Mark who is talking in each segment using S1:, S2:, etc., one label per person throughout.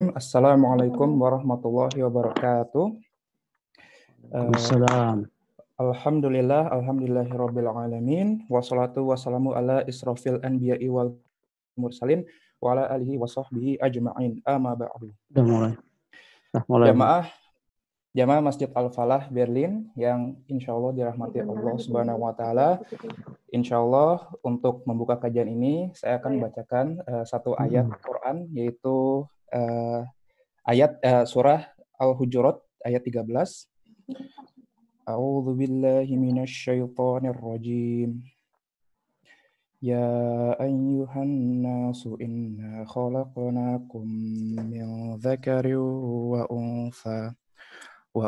S1: Bismillahirrahmanirrahim. Assalamualaikum warahmatullahi wabarakatuh.
S2: Waalaikumsalam.
S1: Alhamdulillahirabbil alamin. Wassalatu wassalamu ala israfil anbiya'i wal mursalin wa ala alihi wa sahbihi ajma'in. Amma ba'du.
S2: Udah mulai.
S1: Jamaah Masjid Al-Falah Berlin yang insyaallah dirahmati Allah Subhanahu wa taala. Insyaallah untuk membuka kajian ini saya akan bacakan satu ayat Quran, yaitu ayat surah Al-Hujurat ayat 13. A'udzu billahi minasyaitonir rajim. Ya ayyuhan nasu inna khalaqnakum min dzakarin wa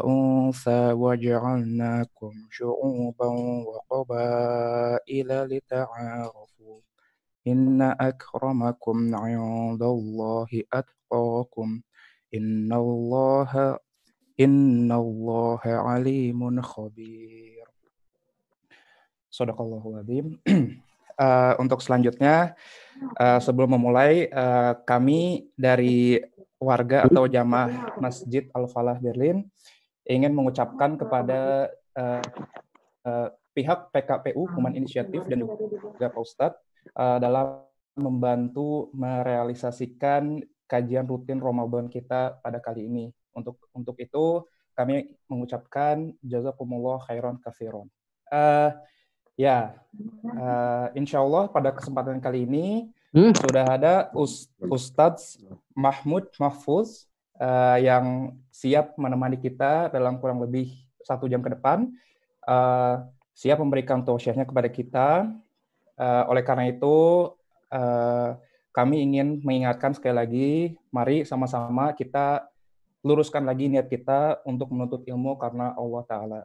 S1: untha waja'alnakum syu'uban wa qabaila lita'arafu. Inna akramakum 'indallahi atqakum. Innallaha alimun khabir. Shadaqallahul adzim. Untuk selanjutnya, sebelum memulai, kami dari warga atau jamaah Masjid Al-Falah Berlin ingin mengucapkan kepada pihak PKPU Human Initiative dan juga Pak Ustadz dalam membantu merealisasikan kajian rutin Ramadan kita pada kali ini. Untuk itu kami mengucapkan jazakumullah khairan katsiran. Insya Allah pada kesempatan kali ini sudah ada Ustadz Mahmud Mahfuz yang siap menemani kita dalam kurang lebih 1 jam ke depan, siap memberikan tausiahnya kepada kita. Oleh karena itu kami ingin mengingatkan sekali lagi, mari sama-sama kita luruskan lagi niat kita untuk menuntut ilmu karena Allah Ta'ala.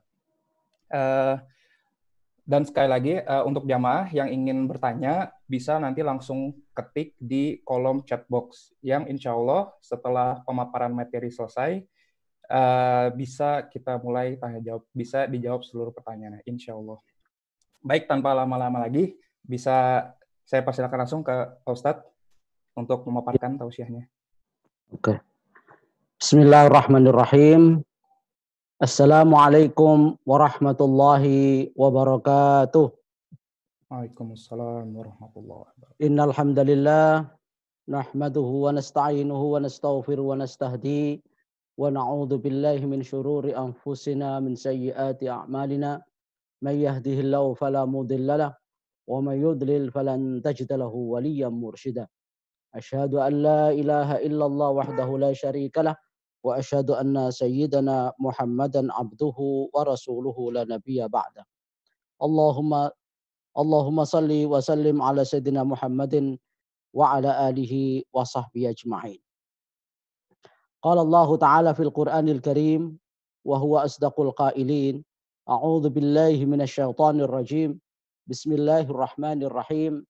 S1: Dan sekali lagi, untuk jamaah yang ingin bertanya, bisa nanti langsung ketik di kolom chat box, yang insya Allah setelah pemaparan materi selesai, bisa kita mulai tanya jawab, bisa dijawab seluruh pertanyaannya, insya Allah. Baik, tanpa lama-lama lagi, bisa saya persilakan langsung ke Ustadz untuk memaparkan tausiahnya.
S2: Oke. Bismillahirrahmanirrahim. Assalamualaikum warahmatullahi wabarakatuh.
S1: Waalaikumsalam warahmatullahi wabarakatuh.
S2: Innal hamdalillah nahmaduhu wa nasta'inuhu wa nastaghfiruhu wa nastahdi wa na'udzu billahi min syururi anfusina min sayyiati a'malina. May yahdihillahu fala mudilla lahu wa may yudlil falan tajida lahu waliyyan mursyida. Asyhadu an la ilaha illallah wahdahu la syarika lah wa asyhadu anna sayyidana Muhammadan abduhu wa rasuluhu la nabiyya ba'da. Allahumma salli wa sallim ala sayyidina Muhammadin wa ala alihi wa sahbihi ajma'in. Qala Allah Ta'ala fil Qur'anil Karim wa huwa asdaqul qailin. A'udzu billahi minasyaitonir rajim. Bismillahirrahmanirrahim.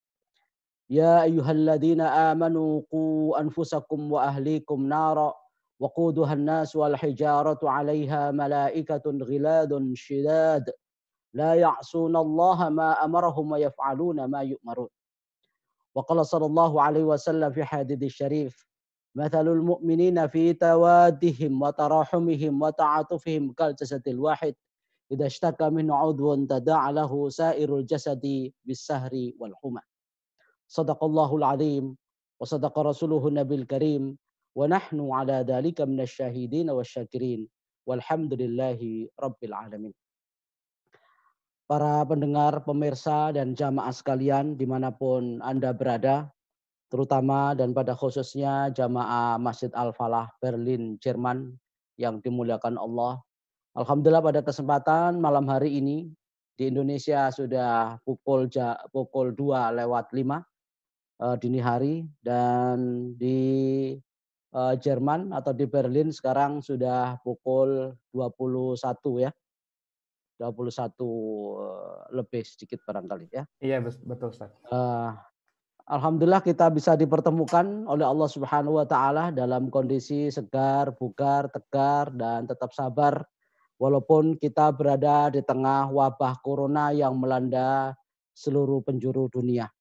S2: Ya ayyuhalladzina amanu qu anfusakum wa ahlikum nara waquduha an-nas wal hijaratu 'alaiha malaikatun ghiladun shidad la ya'suna Allah ma amarahum wa yaf'aluna ma yu'marun. Wa qala sallallahu alaihi wasallam fi hadits syarif, mathalul mu'minina fi tawaddihim wa tarahumihim wa ta'atufihim kal jasadil wahid idza ishtaka min 'udwun tada'a lahu sa'irul jasadi bis sahri wal humma. Sadaqallahul azim wa sadaqa rasuluhu nabil karim wa nahnu ala dhalika minasyahidin wasyakirin walhamdulillahi rabbil alamin. Para pendengar, pemirsa dan jamaah sekalian dimanapun Anda berada, terutama dan pada khususnya jamaah Masjid Al-Falah Berlin, Jerman yang dimuliakan Allah. Alhamdulillah pada kesempatan malam hari ini di Indonesia sudah pukul 2:05 dini hari, dan di Jerman atau di Berlin sekarang sudah pukul 21 ya. 21 lebih sedikit barangkali ya.
S1: Iya, betul Ustaz.
S2: Alhamdulillah kita bisa dipertemukan oleh Allah Subhanahu wa taala dalam kondisi segar, bugar, tegar dan tetap sabar walaupun kita berada di tengah wabah corona yang melanda seluruh penjuru dunia.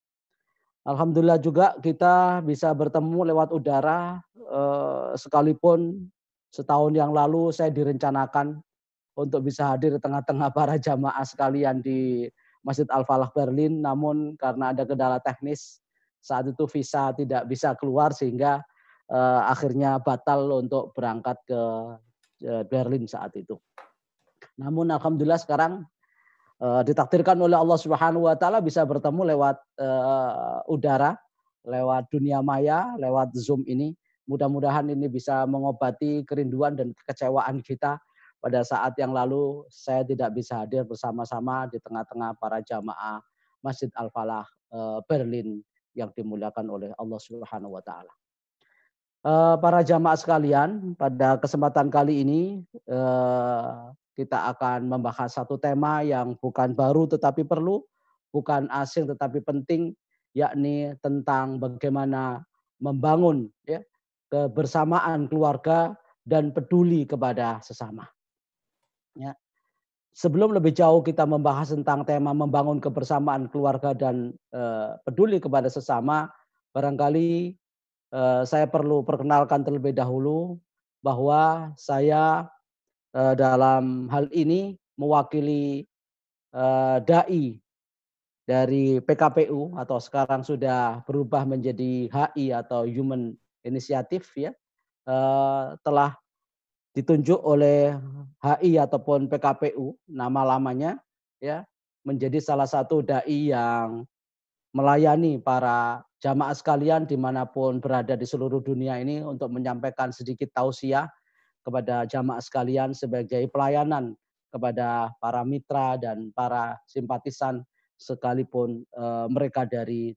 S2: Alhamdulillah juga kita bisa bertemu lewat udara sekalipun setahun yang lalu saya direncanakan untuk bisa hadir di tengah-tengah para jamaah sekalian di Masjid Al-Falah Berlin, namun karena ada kendala teknis saat itu visa tidak bisa keluar sehingga akhirnya batal untuk berangkat ke Berlin saat itu. Namun alhamdulillah sekarang ditakdirkan oleh Allah Subhanahu wa taala bisa bertemu lewat udara, lewat dunia maya, lewat Zoom ini. Mudah-mudahan ini bisa mengobati kerinduan dan kekecewaan kita pada saat yang lalu saya tidak bisa hadir bersama-sama di tengah-tengah para jamaah Masjid Al-Falah Berlin yang dimuliakan oleh Allah Subhanahu wa taala. Para jamaah sekalian, pada kesempatan kali ini kita akan membahas satu tema yang bukan baru tetapi perlu, bukan asing tetapi penting, yakni tentang bagaimana membangun ya, kebersamaan keluarga dan peduli kepada sesama. Ya. Sebelum lebih jauh kita membahas tentang tema membangun kebersamaan keluarga dan peduli kepada sesama, barangkali saya perlu perkenalkan terlebih dahulu bahwa saya dalam hal ini mewakili dai dari PKPU atau sekarang sudah berubah menjadi HI atau Human Initiative ya, telah ditunjuk oleh HI ataupun PKPU nama lamanya ya, menjadi salah satu dai yang melayani para jamaah sekalian dimanapun berada di seluruh dunia ini untuk menyampaikan sedikit tausiah kepada jamaah sekalian sebagai pelayanan kepada para mitra dan para simpatisan sekalipun mereka dari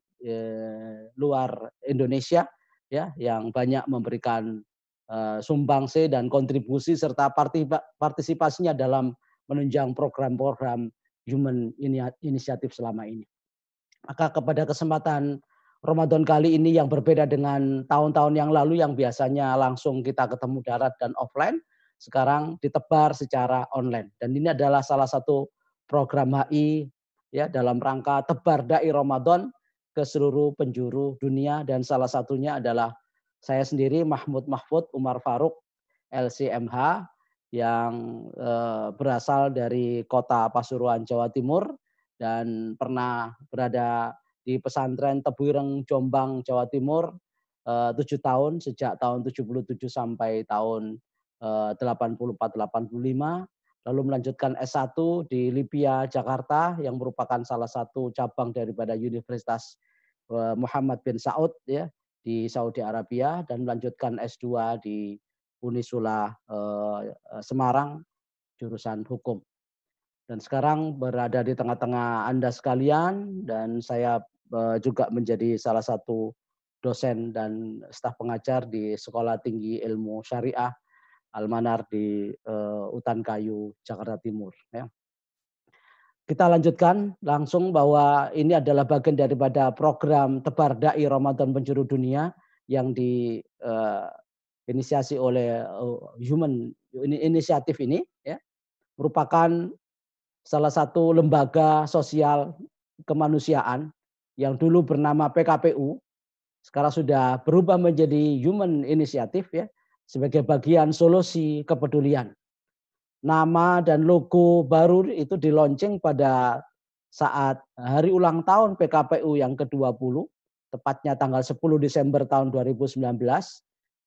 S2: luar Indonesia ya yang banyak memberikan sumbangsi dan kontribusi serta partisipasinya dalam menunjang program-program Human Initiative selama ini. Maka kepada kesempatan Ramadan kali ini yang berbeda dengan tahun-tahun yang lalu yang biasanya langsung kita ketemu darat dan offline, sekarang ditebar secara online. Dan ini adalah salah satu program HI ya dalam rangka tebar dai Ramadan ke seluruh penjuru dunia dan salah satunya adalah saya sendiri Mahmud Mahfud Umar Faruk LCMH yang berasal dari kota Pasuruan Jawa Timur dan pernah berada di pesantren Tebuireng Jombang Jawa Timur 7 tahun sejak tahun 77 sampai tahun 84-85, lalu melanjutkan S1 di Lipia Jakarta yang merupakan salah satu cabang daripada Universitas Muhammad bin Saud ya di Saudi Arabia dan melanjutkan S2 di Unisula Semarang jurusan hukum. Dan sekarang berada di tengah-tengah Anda sekalian dan saya juga menjadi salah satu dosen dan staf pengajar di Sekolah Tinggi Ilmu Syariah Al-Manar di Utan Kayu, Jakarta Timur. Ya. Kita lanjutkan langsung bahwa ini adalah bagian daripada program Tebar Dai Ramadan Penjuru Dunia yang diinisiasi oleh Human Initiative ini, ya, merupakan salah satu lembaga sosial kemanusiaan yang dulu bernama PKPU, sekarang sudah berubah menjadi Human Initiative ya, sebagai bagian solusi kepedulian. Nama dan logo baru itu di-launching pada saat hari ulang tahun PKPU yang ke-20, tepatnya tanggal 10 Desember tahun 2019.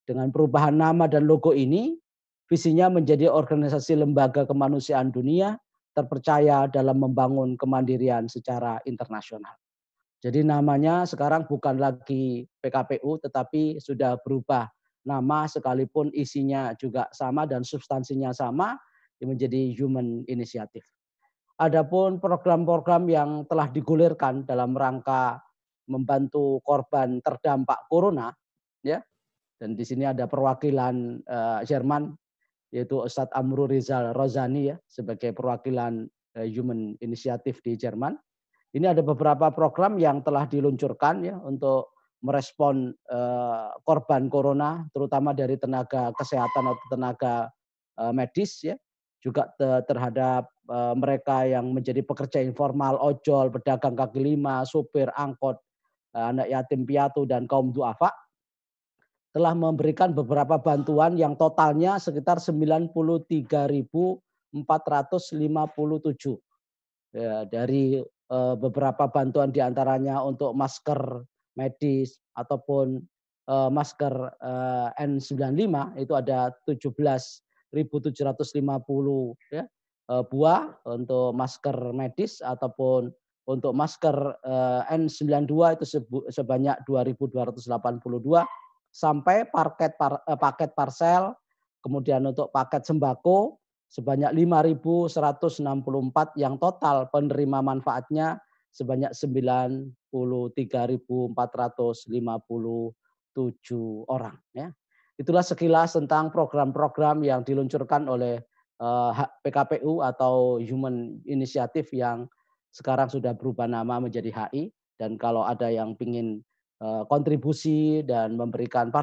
S2: Dengan perubahan nama dan logo ini, visinya menjadi organisasi lembaga kemanusiaan dunia terpercaya dalam membangun kemandirian secara internasional. Jadi namanya sekarang bukan lagi PKPU tetapi sudah berubah nama sekalipun isinya juga sama dan substansinya sama menjadi Human Initiative. Adapun program-program yang telah digulirkan dalam rangka membantu korban terdampak corona ya. Dan di sini ada perwakilan Jerman yaitu Ustadz Amru Rizal Rozani ya sebagai perwakilan Human Initiative di Jerman. Ini ada beberapa program yang telah diluncurkan ya untuk merespon korban corona terutama dari tenaga kesehatan atau tenaga medis ya, juga terhadap mereka yang menjadi pekerja informal, ojol, pedagang kaki lima, supir angkot, anak yatim piatu dan kaum duafa. telah memberikan beberapa bantuan yang totalnya sekitar 93.457. Ya, dari beberapa bantuan diantaranya untuk masker medis ataupun masker N95 itu ada 17.750 ya, buah untuk masker medis ataupun untuk masker N92 itu sebanyak 2.282 sampai paket parcel, kemudian untuk paket sembako sebanyak 5.164 yang total penerima manfaatnya sebanyak 93.457 orang. Ya. Itulah sekilas tentang program-program yang diluncurkan oleh PKPU atau Human Initiative yang sekarang sudah berubah nama menjadi HI. Dan kalau ada yang ingin kontribusi dan memberikan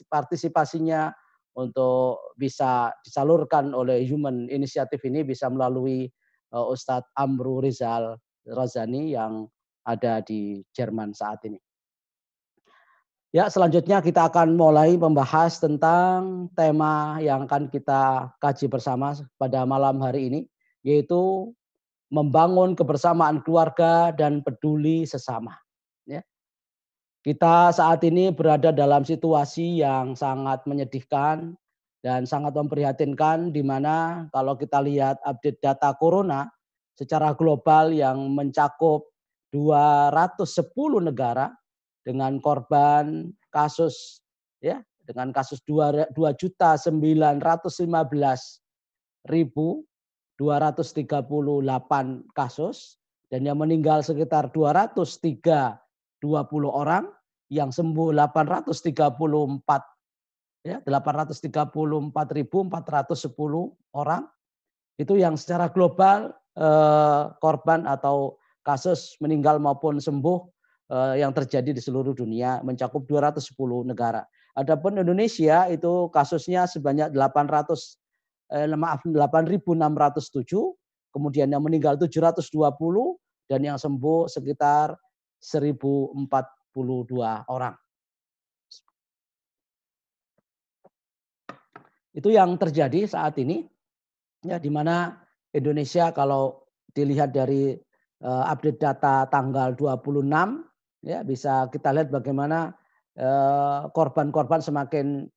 S2: partisipasinya untuk bisa disalurkan oleh Human Initiative ini bisa melalui Ustadz Amru Rizal Razani yang ada di Jerman saat ini. Ya, selanjutnya kita akan mulai membahas tentang tema yang akan kita kaji bersama pada malam hari ini, yaitu membangun kebersamaan keluarga dan peduli sesama. Ya. Kita saat ini berada dalam situasi yang sangat menyedihkan dan sangat memprihatinkan, di mana kalau kita lihat update data corona secara global yang mencakup 210 negara dengan korban kasus ya dengan kasus 2.911.238 kasus dan yang meninggal sekitar 220 orang, yang sembuh 834 ya 834.410 orang. Itu yang secara global korban atau kasus meninggal maupun sembuh yang terjadi di seluruh dunia mencakup 210 negara. Adapun Indonesia itu kasusnya sebanyak 8.607, kemudian yang meninggal 720 dan yang sembuh sekitar 1.042 orang. Itu yang terjadi saat ini, ya, di mana Indonesia kalau dilihat dari update data tanggal 26, ya bisa kita lihat bagaimana korban-korban semakin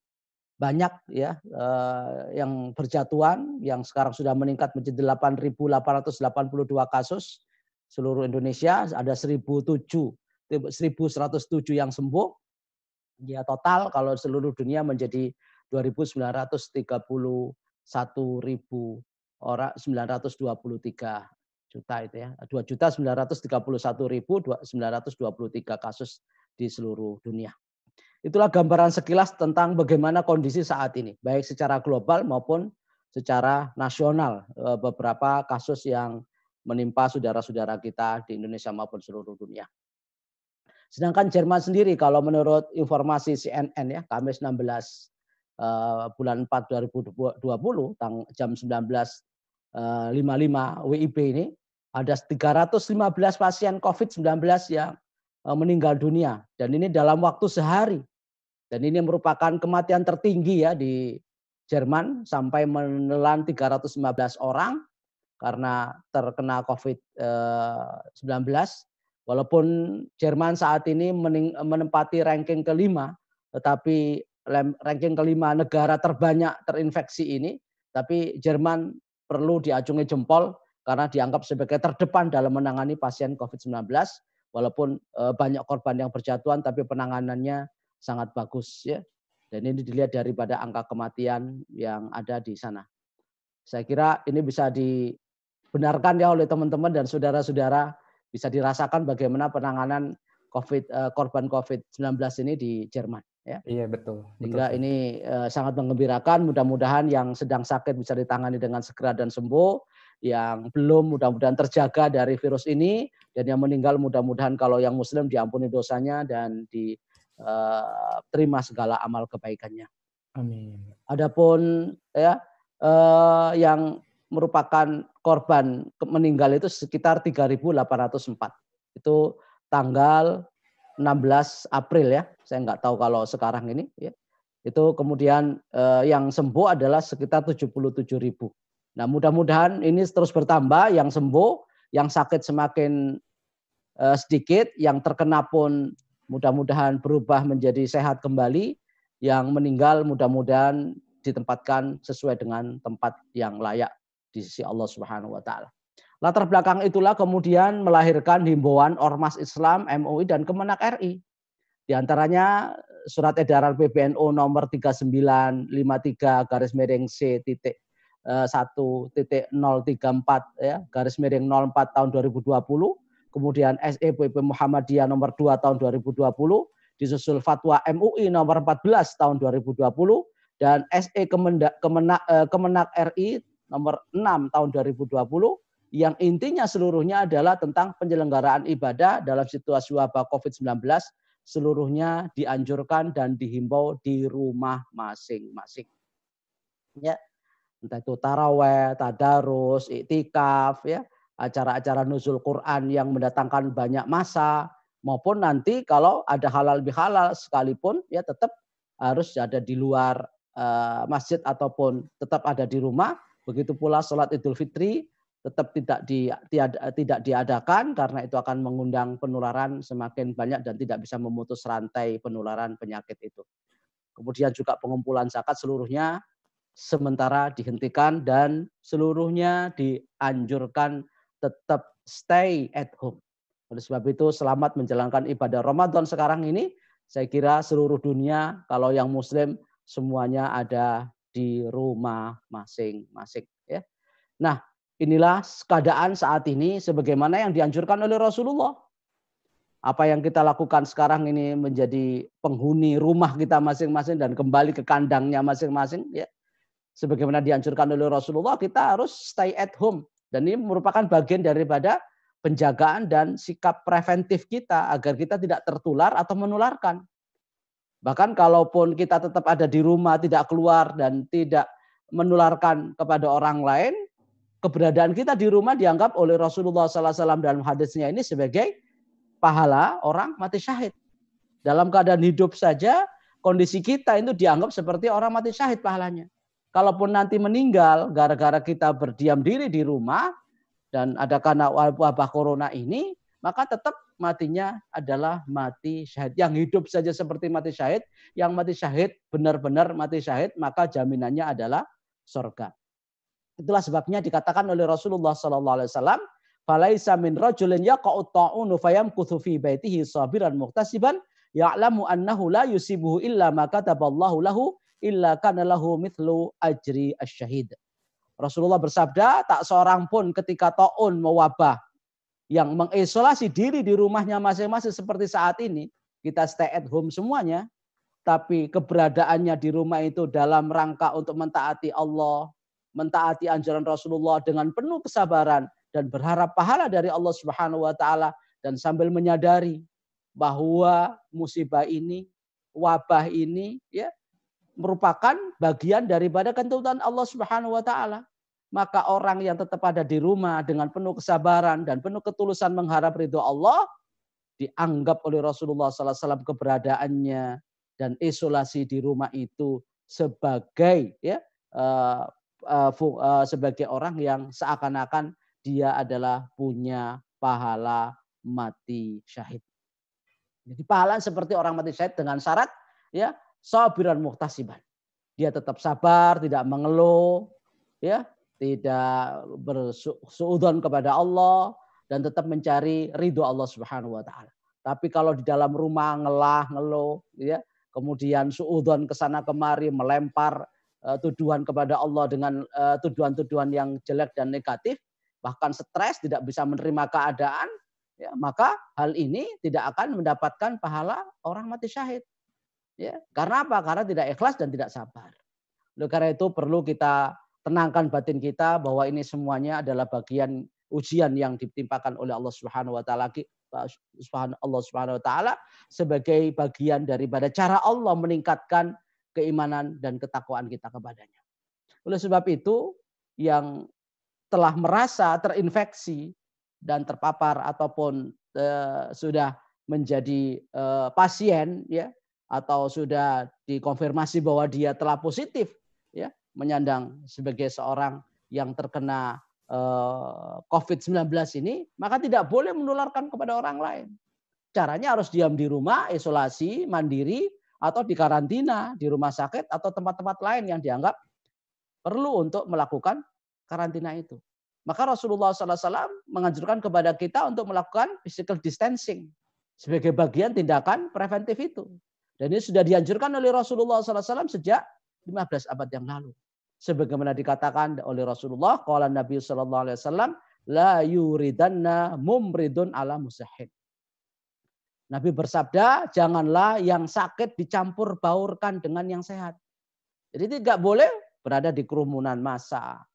S2: banyak ya yang berjatuhan, yang sekarang sudah meningkat menjadi 8.882 kasus seluruh Indonesia, ada 1.107 yang sembuh. Ya total kalau seluruh dunia menjadi 2.931.923 juta itu ya. 2.931.923 kasus di seluruh dunia. Itulah gambaran sekilas tentang bagaimana kondisi saat ini, baik secara global maupun secara nasional. Beberapa kasus yang menimpa saudara-saudara kita di Indonesia maupun seluruh dunia. Sedangkan Jerman sendiri kalau menurut informasi CNN ya, Kamis 16 bulan 4 2020 jam 19.55 WIB ini ada 315 pasien COVID-19 yang meninggal dunia, dan ini dalam waktu sehari. Dan ini merupakan kematian tertinggi ya di Jerman, sampai menelan 315 orang karena terkena COVID-19. Walaupun Jerman saat ini menempati ranking kelima, tetapi ranking kelima negara terbanyak terinfeksi ini, tapi Jerman perlu diacungi jempol karena dianggap sebagai terdepan dalam menangani pasien COVID-19. Walaupun banyak korban yang berjatuhan, tapi penanganannya sangat bagus ya. Dan ini dilihat daripada angka kematian yang ada di sana. Saya kira ini bisa dibenarkan ya oleh teman-teman dan saudara-saudara, bisa dirasakan bagaimana penanganan korban COVID-19 ini di Jerman. Ya.
S1: Iya betul.
S2: Sehingga ini sangat menggembirakan. Mudah-mudahan yang sedang sakit bisa ditangani dengan segera dan sembuh. Yang belum mudah-mudahan terjaga dari virus ini, dan yang meninggal mudah-mudahan kalau yang Muslim diampuni dosanya dan diterima segala amal kebaikannya.
S1: Amin.
S2: Adapun ya yang merupakan korban meninggal itu sekitar 3.804. Itu tanggal 16 April ya. Saya nggak tahu kalau sekarang ini ya. Itu kemudian yang sembuh adalah sekitar 77.000. Nah, mudah-mudahan ini terus bertambah, yang sembuh, yang sakit semakin sedikit, yang terkena pun mudah-mudahan berubah menjadi sehat kembali, yang meninggal mudah-mudahan ditempatkan sesuai dengan tempat yang layak di sisi Allah Subhanahu wa taala. Latar belakang itulah kemudian melahirkan himbauan Ormas Islam, MUI dan Kemenak RI. Di antaranya surat edaran PBNU nomor 3953-C.1.034 ya, _04 tahun 2020, kemudian SEPP Muhammadiyah nomor 2 tahun 2020, disusul fatwa MUI nomor 14 tahun 2020 dan SE Kemenak RI nomor 6 tahun 2020 yang intinya seluruhnya adalah tentang penyelenggaraan ibadah dalam situasi wabah COVID-19, seluruhnya dianjurkan dan dihimbau di rumah masing-masing. Ya, entah itu taraweh, tadarus, iktikaf, ya, acara-acara nuzul Quran yang mendatangkan banyak massa, maupun nanti kalau ada halal bihalal sekalipun, ya tetap harus ada di luar masjid ataupun tetap ada di rumah. Begitu pula sholat Idul Fitri tetap tidak diadakan karena itu akan mengundang penularan semakin banyak dan tidak bisa memutus rantai penularan penyakit itu. Kemudian juga pengumpulan zakat seluruhnya sementara dihentikan dan seluruhnya dianjurkan tetap stay at home. Oleh sebab itu selamat menjalankan ibadah Ramadan sekarang ini. Saya kira seluruh dunia kalau yang muslim semuanya ada di rumah masing-masing. Ya. Nah, inilah keadaan saat ini sebagaimana yang dianjurkan oleh Rasulullah. Apa yang kita lakukan sekarang ini menjadi penghuni rumah kita masing-masing dan kembali ke kandangnya masing-masing. Ya. Sebagaimana dianjurkan oleh Rasulullah, kita harus stay at home. Dan ini merupakan bagian daripada penjagaan dan sikap preventif kita agar kita tidak tertular atau menularkan. Bahkan kalaupun kita tetap ada di rumah, tidak keluar dan tidak menularkan kepada orang lain, keberadaan kita di rumah dianggap oleh Rasulullah SAW dalam hadisnya ini sebagai pahala orang mati syahid. Dalam keadaan hidup saja, kondisi kita itu dianggap seperti orang mati syahid pahalanya. Kalaupun nanti meninggal gara-gara kita berdiam diri di rumah dan ada karena wabah corona ini, maka tetap matinya adalah mati syahid. Yang hidup saja seperti mati syahid, yang mati syahid benar-benar mati syahid, maka jaminannya adalah surga. Itulah sebabnya dikatakan oleh Rasulullah SAW, "Falaisa min rajulin yaqa'u ta'unu fayamkuthu fi baitihi sabiran muhtasiban ya'lamu annahu la yusibuhu illa ma kataballahu lahu illa kana lahu mithlu ajri asyahid." Rasulullah bersabda, tak seorang pun ketika ta'un mewabah yang mengisolasi diri di rumahnya masing-masing seperti saat ini, kita stay at home semuanya, tapi keberadaannya di rumah itu dalam rangka untuk mentaati Allah, mentaati anjuran Rasulullah dengan penuh kesabaran dan berharap pahala dari Allah Subhanahu wa taala dan sambil menyadari bahwa musibah ini, wabah ini ya merupakan bagian daripada ketentuan Allah Subhanahu wa taala. Maka orang yang tetap ada di rumah dengan penuh kesabaran dan penuh ketulusan mengharap ridho Allah dianggap oleh Rasulullah SAW keberadaannya dan isolasi di rumah itu sebagai ya sebagai orang yang seakan-akan dia adalah punya pahala mati syahid. Jadi pahala seperti orang mati syahid dengan syarat ya sabiran muhtasiban. Dia tetap sabar, tidak mengeluh, ya, tidak bersuudzon kepada Allah dan tetap mencari ridho Allah Subhanahu wa taala. Tapi kalau di dalam rumah ngeluh, ya, kemudian suudzon ke sana kemari, melempar tuduhan kepada Allah dengan tuduhan-tuduhan yang jelek dan negatif, bahkan stres, tidak bisa menerima keadaan, ya, maka hal ini tidak akan mendapatkan pahala orang mati syahid. Ya, karena apa? Karena tidak ikhlas dan tidak sabar. Oleh karena itu perlu kita tenangkan batin kita bahwa ini semuanya adalah bagian ujian yang ditimpakan oleh Allah Subhanahu wa taala sebagai bagian daripada cara Allah meningkatkan keimanan dan ketakwaan kita kepadanya. Oleh sebab itu yang telah merasa terinfeksi dan terpapar ataupun sudah menjadi pasien ya atau sudah dikonfirmasi bahwa dia telah positif ya menyandang sebagai seorang yang terkena COVID-19 ini, maka tidak boleh menularkan kepada orang lain. Caranya harus diam di rumah, isolasi, mandiri, atau dikarantina di rumah sakit atau tempat-tempat lain yang dianggap perlu untuk melakukan karantina itu. Maka Rasulullah SAW menganjurkan kepada kita untuk melakukan physical distancing sebagai bagian tindakan preventif itu. Dan ini sudah dianjurkan oleh Rasulullah SAW sejak 15 abad yang lalu. Sebagaimana dikatakan oleh Rasulullah, qala Nabi sallallahu alaihi wasallam, la yuridanna mumridun ala musahhin. Nabi bersabda, janganlah yang sakit dicampur baurkan dengan yang sehat. Jadi tidak boleh berada di kerumunan massa,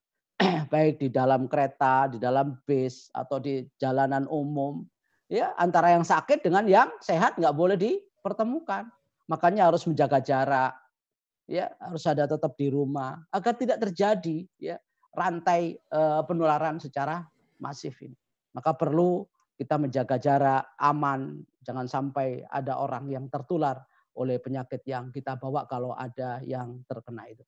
S2: baik di dalam kereta, di dalam bis, atau di jalanan umum. Ya, antara yang sakit dengan yang sehat nggak boleh dipertemukan. Makanya harus menjaga jarak. Ya, harus ada tetap di rumah agar tidak terjadi ya rantai penularan secara masif ini. Maka perlu kita menjaga jarak aman, jangan sampai ada orang yang tertular oleh penyakit yang kita bawa kalau ada yang terkena itu.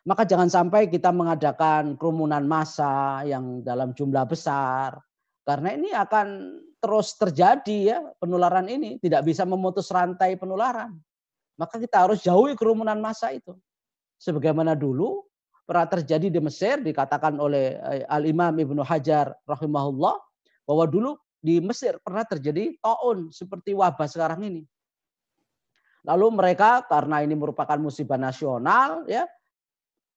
S2: Maka jangan sampai kita mengadakan kerumunan massa yang dalam jumlah besar karena ini akan terus terjadi ya penularan ini, tidak bisa memutus rantai penularan. Maka kita harus jauhi kerumunan massa itu. Sebagaimana dulu pernah terjadi di Mesir, dikatakan oleh Al-Imam Ibnu Hajar rahimahullah, bahwa dulu di Mesir pernah terjadi taun seperti wabah sekarang ini. Lalu mereka karena ini merupakan musibah nasional, ya,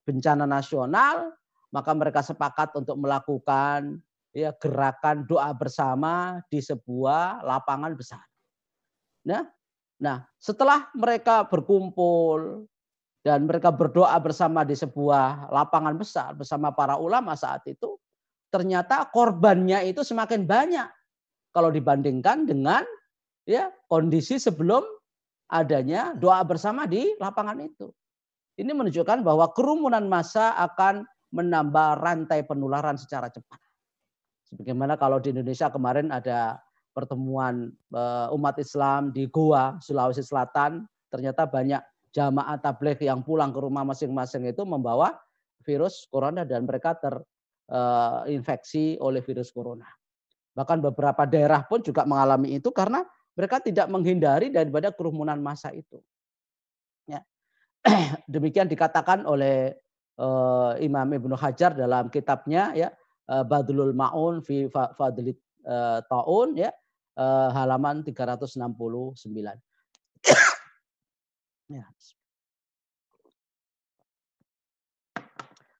S2: bencana nasional, maka mereka sepakat untuk melakukan ya gerakan doa bersama di sebuah lapangan besar. Nah, setelah mereka berkumpul dan mereka berdoa bersama di sebuah lapangan besar bersama para ulama saat itu, ternyata korbannya itu semakin banyak kalau dibandingkan dengan ya kondisi sebelum adanya doa bersama di lapangan itu. Ini menunjukkan bahwa kerumunan massa akan menambah rantai penularan secara cepat. Sebagaimana kalau di Indonesia kemarin ada pertemuan umat Islam di Goa, Sulawesi Selatan, ternyata banyak jamaah tabligh yang pulang ke rumah masing-masing itu membawa virus corona dan mereka terinfeksi oleh virus corona. Bahkan beberapa daerah pun juga mengalami itu karena mereka tidak menghindari daripada kerumunan massa itu. Ya. Demikian dikatakan oleh Imam Ibnu Hajar dalam kitabnya ya Badlul Ma'un fi Fadlit Ta'un ya halaman 369. Ya.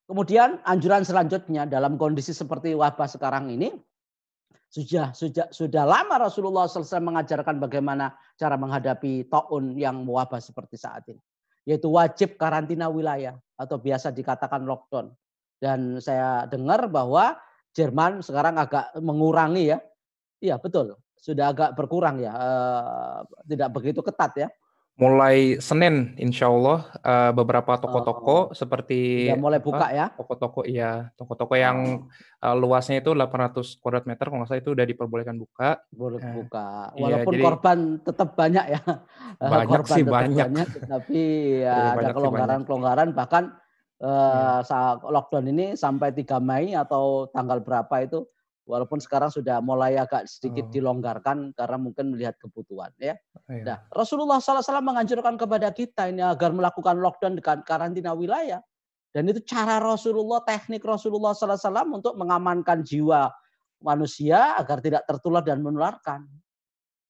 S2: Kemudian anjuran selanjutnya dalam kondisi seperti wabah sekarang ini sudah lama Rasulullah SAW mengajarkan bagaimana cara menghadapi taun yang wabah seperti saat ini, yaitu wajib karantina wilayah atau biasa dikatakan lockdown. Dan saya dengar bahwa Jerman sekarang agak mengurangi ya, iya betul, sudah agak berkurang ya, tidak begitu ketat ya.
S1: Mulai Senin, insya Allah beberapa toko-toko seperti
S2: sudah mulai buka ya.
S1: Toko-toko yang luasnya itu 800 kuadrat meter kalau nggak salah itu udah diperbolehkan buka.
S2: Buka. Walaupun jadi, korban tetap banyak ya.
S1: Banyak
S2: korban
S1: sih
S2: tetap
S1: banyak.
S2: Tapi ya ada kelonggaran-kelonggaran bahkan lockdown ini sampai 3 Mei atau tanggal berapa itu. Walaupun sekarang sudah mulai agak sedikit dilonggarkan karena mungkin melihat kebutuhan ya. Nah, Rasulullah SAW menganjurkan kepada kita ini agar melakukan lockdown dengan karantina wilayah. Dan itu cara Rasulullah, teknik Rasulullah SAW untuk mengamankan jiwa manusia agar tidak tertular dan menularkan.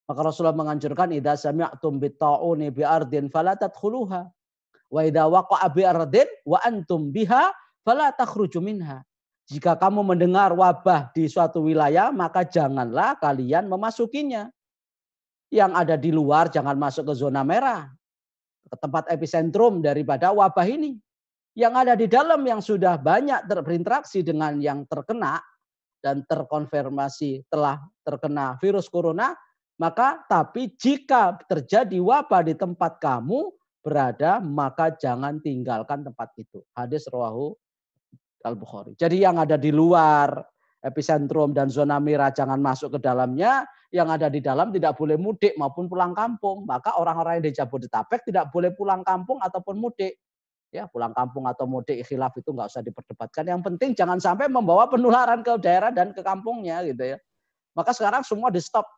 S2: Maka Rasulullah menganjurkan idza sami'tum bit-ta'uni bi ardin fala tadkhuluha wa idza waqa'a bi ardin wa antum biha fala takhruju minha. Jika kamu mendengar wabah di suatu wilayah, maka janganlah kalian memasukinya. Yang ada di luar jangan masuk ke zona merah, ke tempat epicentrum daripada wabah ini. Yang ada di dalam yang sudah banyak berinteraksi dengan yang terkena dan terkonfirmasi telah terkena virus corona, maka tapi jika terjadi wabah di tempat kamu berada, maka jangan tinggalkan tempat itu. Hadis rawahu Al-Bukhari. Jadi yang ada di luar epicentrum dan zona merah jangan masuk ke dalamnya, yang ada di dalam tidak boleh mudik maupun pulang kampung. Maka orang-orang yang di Jabodetabek tidak boleh pulang kampung ataupun mudik. Ya, pulang kampung atau mudik khilaf itu nggak usah diperdebatkan. Yang penting jangan sampai membawa penularan ke daerah dan ke kampungnya gitu ya. Maka sekarang semua di stop.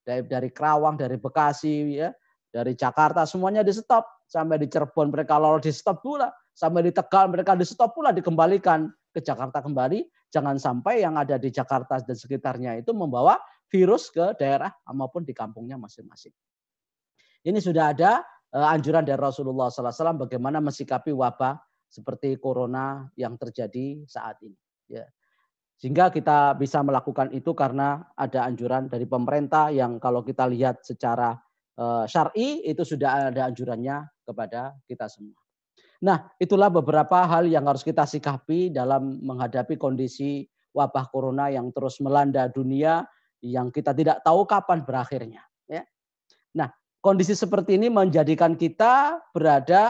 S2: Dari Kerawang, dari Bekasi, ya, dari Jakarta semuanya di stop. Sampai di Cirebon mereka lalu di stop pula. Sampai di Tegal mereka di stop pula, dikembalikan ke Jakarta kembali. Jangan sampai yang ada di Jakarta dan sekitarnya itu membawa virus ke daerah maupun di kampungnya masing-masing. Ini sudah ada anjuran dari Rasulullah SAW bagaimana mensikapi wabah seperti corona yang terjadi saat ini. Ya. Sehingga kita bisa melakukan itu karena ada anjuran dari pemerintah yang kalau kita lihat secara syar'i itu sudah ada anjurannya kepada kita semua. Nah, itulah beberapa hal yang harus kita sikapi dalam menghadapi kondisi wabah corona yang terus melanda dunia yang kita tidak tahu kapan berakhirnya. Ya. Nah, kondisi seperti ini menjadikan kita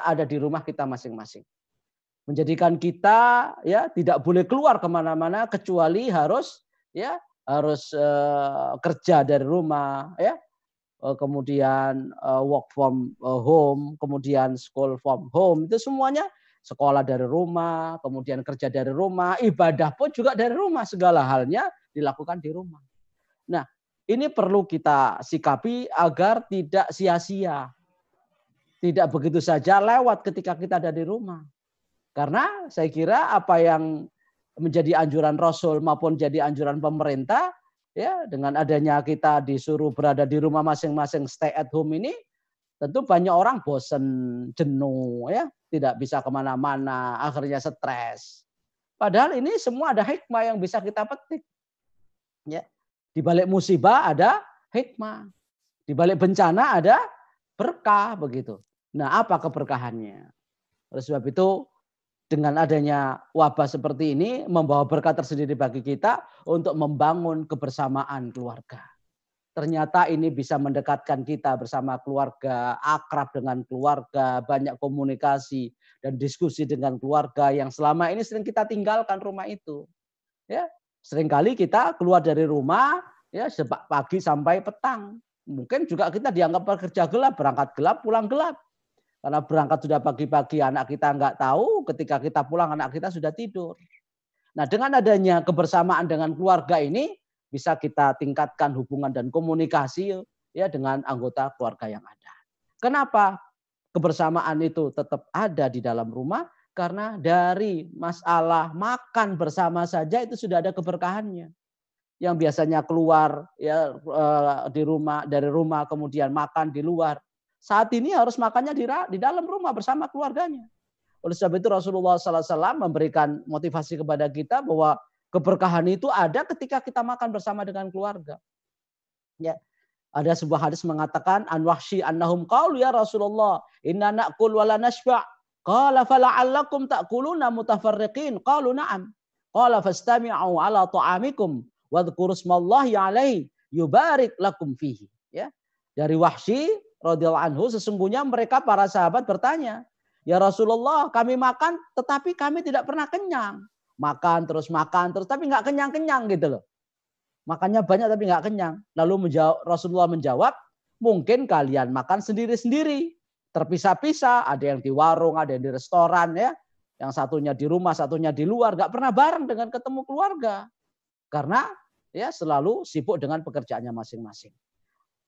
S2: ada di rumah kita masing-masing. Menjadikan kita ya tidak boleh keluar kemana-mana kecuali harus kerja dari rumah, ya. Kemudian work from home, kemudian school from home, itu semuanya sekolah dari rumah, kemudian kerja dari rumah, ibadah pun juga dari rumah, segala halnya dilakukan di rumah. Nah, ini perlu kita sikapi agar tidak sia-sia. Tidak begitu saja lewat ketika kita ada di rumah. Karena saya kira apa yang menjadi anjuran Rasul maupun jadi anjuran pemerintah, ya dengan adanya kita disuruh berada di rumah masing-masing stay at home ini, tentu banyak orang bosan, jenuh, ya tidak bisa kemana-mana, akhirnya stres. Padahal ini semua ada hikmah yang bisa kita petik. Ya. Di balik musibah ada hikmah. Di balik bencana ada berkah begitu. Nah, apa keberkahannya? Oleh sebab itu, dengan adanya wabah seperti ini membawa berkah tersendiri bagi kita untuk membangun kebersamaan keluarga. Ternyata ini bisa mendekatkan kita bersama keluarga, akrab dengan keluarga, banyak komunikasi dan diskusi dengan keluarga yang selama ini sering kita tinggalkan rumah itu. Ya, seringkali kita keluar dari rumah ya pagi sampai petang. Mungkin juga kita dianggap pekerja gelap, berangkat gelap, pulang gelap. Karena berangkat sudah pagi-pagi anak kita nggak tahu, ketika kita pulang anak kita sudah tidur. Nah, dengan adanya kebersamaan dengan keluarga ini bisa kita tingkatkan hubungan dan komunikasi ya dengan anggota keluarga yang ada. Kenapa kebersamaan itu tetap ada di dalam rumah? Karena dari masalah makan bersama saja itu sudah ada keberkahannya. Yang biasanya keluar ya di rumah dari rumah kemudian makan di luar. Saat ini harus makannya di dalam rumah bersama keluarganya. Oleh sebab itu Rasulullah SAW memberikan motivasi kepada kita bahwa keberkahan itu ada ketika kita makan bersama dengan keluarga. Ya. Ada sebuah hadis mengatakan an Wahsy annahum qalu ya Rasulullah inna na'kul wa la nashba'. Qala fala'allakum ta'kuluna mutafarriqin. Qalu na'am. Qala fastami'u ala ta'amikum wadhkuru smallahi 'alaihi yubarik lakum fihi. Ya. Dari Wahsy radhiyallahu anhu sesungguhnya mereka para sahabat bertanya, "Ya Rasulullah, kami makan tetapi kami tidak pernah kenyang." Makan terus tapi nggak kenyang-kenyang gitu loh. Makannya banyak tapi nggak kenyang. Lalu Rasulullah menjawab, "Mungkin kalian makan sendiri-sendiri. Terpisah-pisah, ada yang di warung, ada yang di restoran ya. Yang satunya di rumah, satunya di luar, nggak pernah bareng dengan ketemu keluarga. Karena ya selalu sibuk dengan pekerjaannya masing-masing."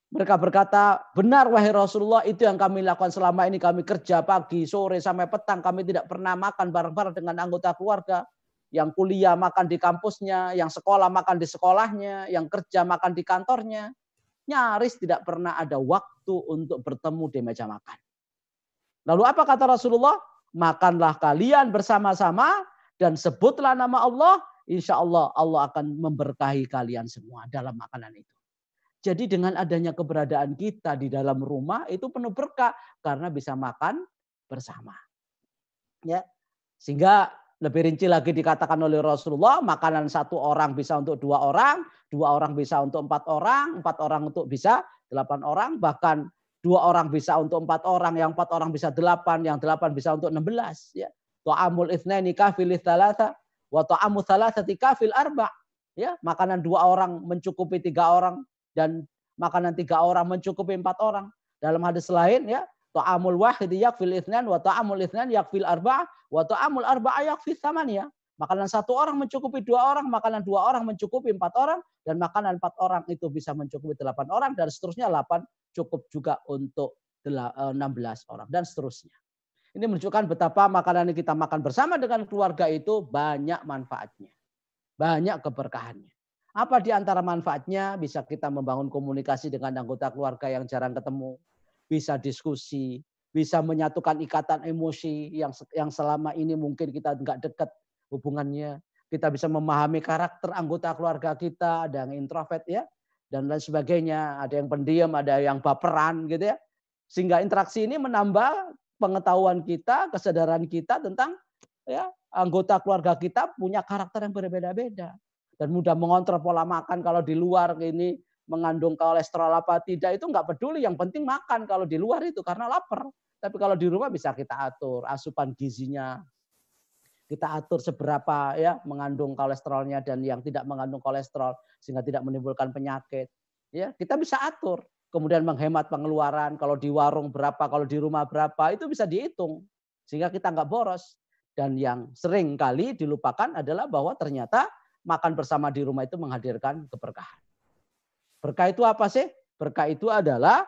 S2: Mereka berkata, "Benar wahai Rasulullah, itu yang kami lakukan selama ini. Kami kerja pagi, sore, sampai petang. Kami tidak pernah makan bareng-bareng dengan anggota keluarga. Yang kuliah makan di kampusnya, yang sekolah makan di sekolahnya, yang kerja makan di kantornya. Nyaris tidak pernah ada waktu untuk bertemu di meja makan." Lalu apa kata Rasulullah? "Makanlah kalian bersama-sama dan sebutlah nama Allah. Insya Allah Allah akan memberkahi kalian semua dalam makanan itu." Jadi dengan adanya keberadaan kita di dalam rumah itu penuh berkah karena bisa makan bersama. Ya. Sehingga lebih rinci lagi dikatakan oleh Rasulullah, makanan satu orang bisa untuk 2 orang bisa untuk 4 orang untuk bisa 8 orang, bahkan 2 orang bisa untuk 4 orang, yang 4 orang bisa 8, yang 8 bisa untuk 16. Ya. Ta'amul itsnaini kafil tsalatsa wa ta'amul tsalatsati kafil arba'. ya makanan 2 orang mencukupi 3 orang dan makanan 3 orang mencukupi 4 orang. Dalam hadis lain ya, ta'amul wahid yakfil itsnan wa ta'amul itsnan yakfil arba'ah wa ta'amul arba'ah yakfil tsamaniyah. Makanan 1 orang mencukupi 2 orang, makanan 2 orang mencukupi 4 orang, dan makanan 4 orang itu bisa mencukupi 8 orang, dan seterusnya 8 cukup juga untuk 16 orang, dan seterusnya. Ini menunjukkan betapa makanan yang kita makan bersama dengan keluarga itu banyak manfaatnya. Banyak keberkahannya. Apa di antara manfaatnya? Bisa kita membangun komunikasi dengan anggota keluarga yang jarang ketemu. Bisa diskusi. Bisa menyatukan ikatan emosi yang selama ini mungkin kita nggak dekat hubungannya. Kita bisa memahami karakter anggota keluarga kita. Ada yang introvert ya. Dan lain sebagainya. Ada yang pendiam, ada yang baperan gitu ya. Sehingga interaksi ini menambah pengetahuan kita, kesadaran kita tentang ya anggota keluarga kita punya karakter yang berbeda-beda dan mudah mengontrol pola makan. Kalau di luar ini mengandung kolesterol apa tidak itu nggak peduli, yang penting makan kalau di luar itu karena lapar. Tapi kalau di rumah bisa kita atur asupan gizinya, kita atur seberapa ya mengandung kolesterolnya dan yang tidak mengandung kolesterol sehingga tidak menimbulkan penyakit. Ya kita bisa atur. Kemudian menghemat pengeluaran, kalau di warung berapa, kalau di rumah berapa, itu bisa dihitung. Sehingga kita nggak boros. Dan yang sering kali dilupakan adalah bahwa ternyata makan bersama di rumah itu menghadirkan keberkahan. Berkah itu apa sih? Berkah itu adalah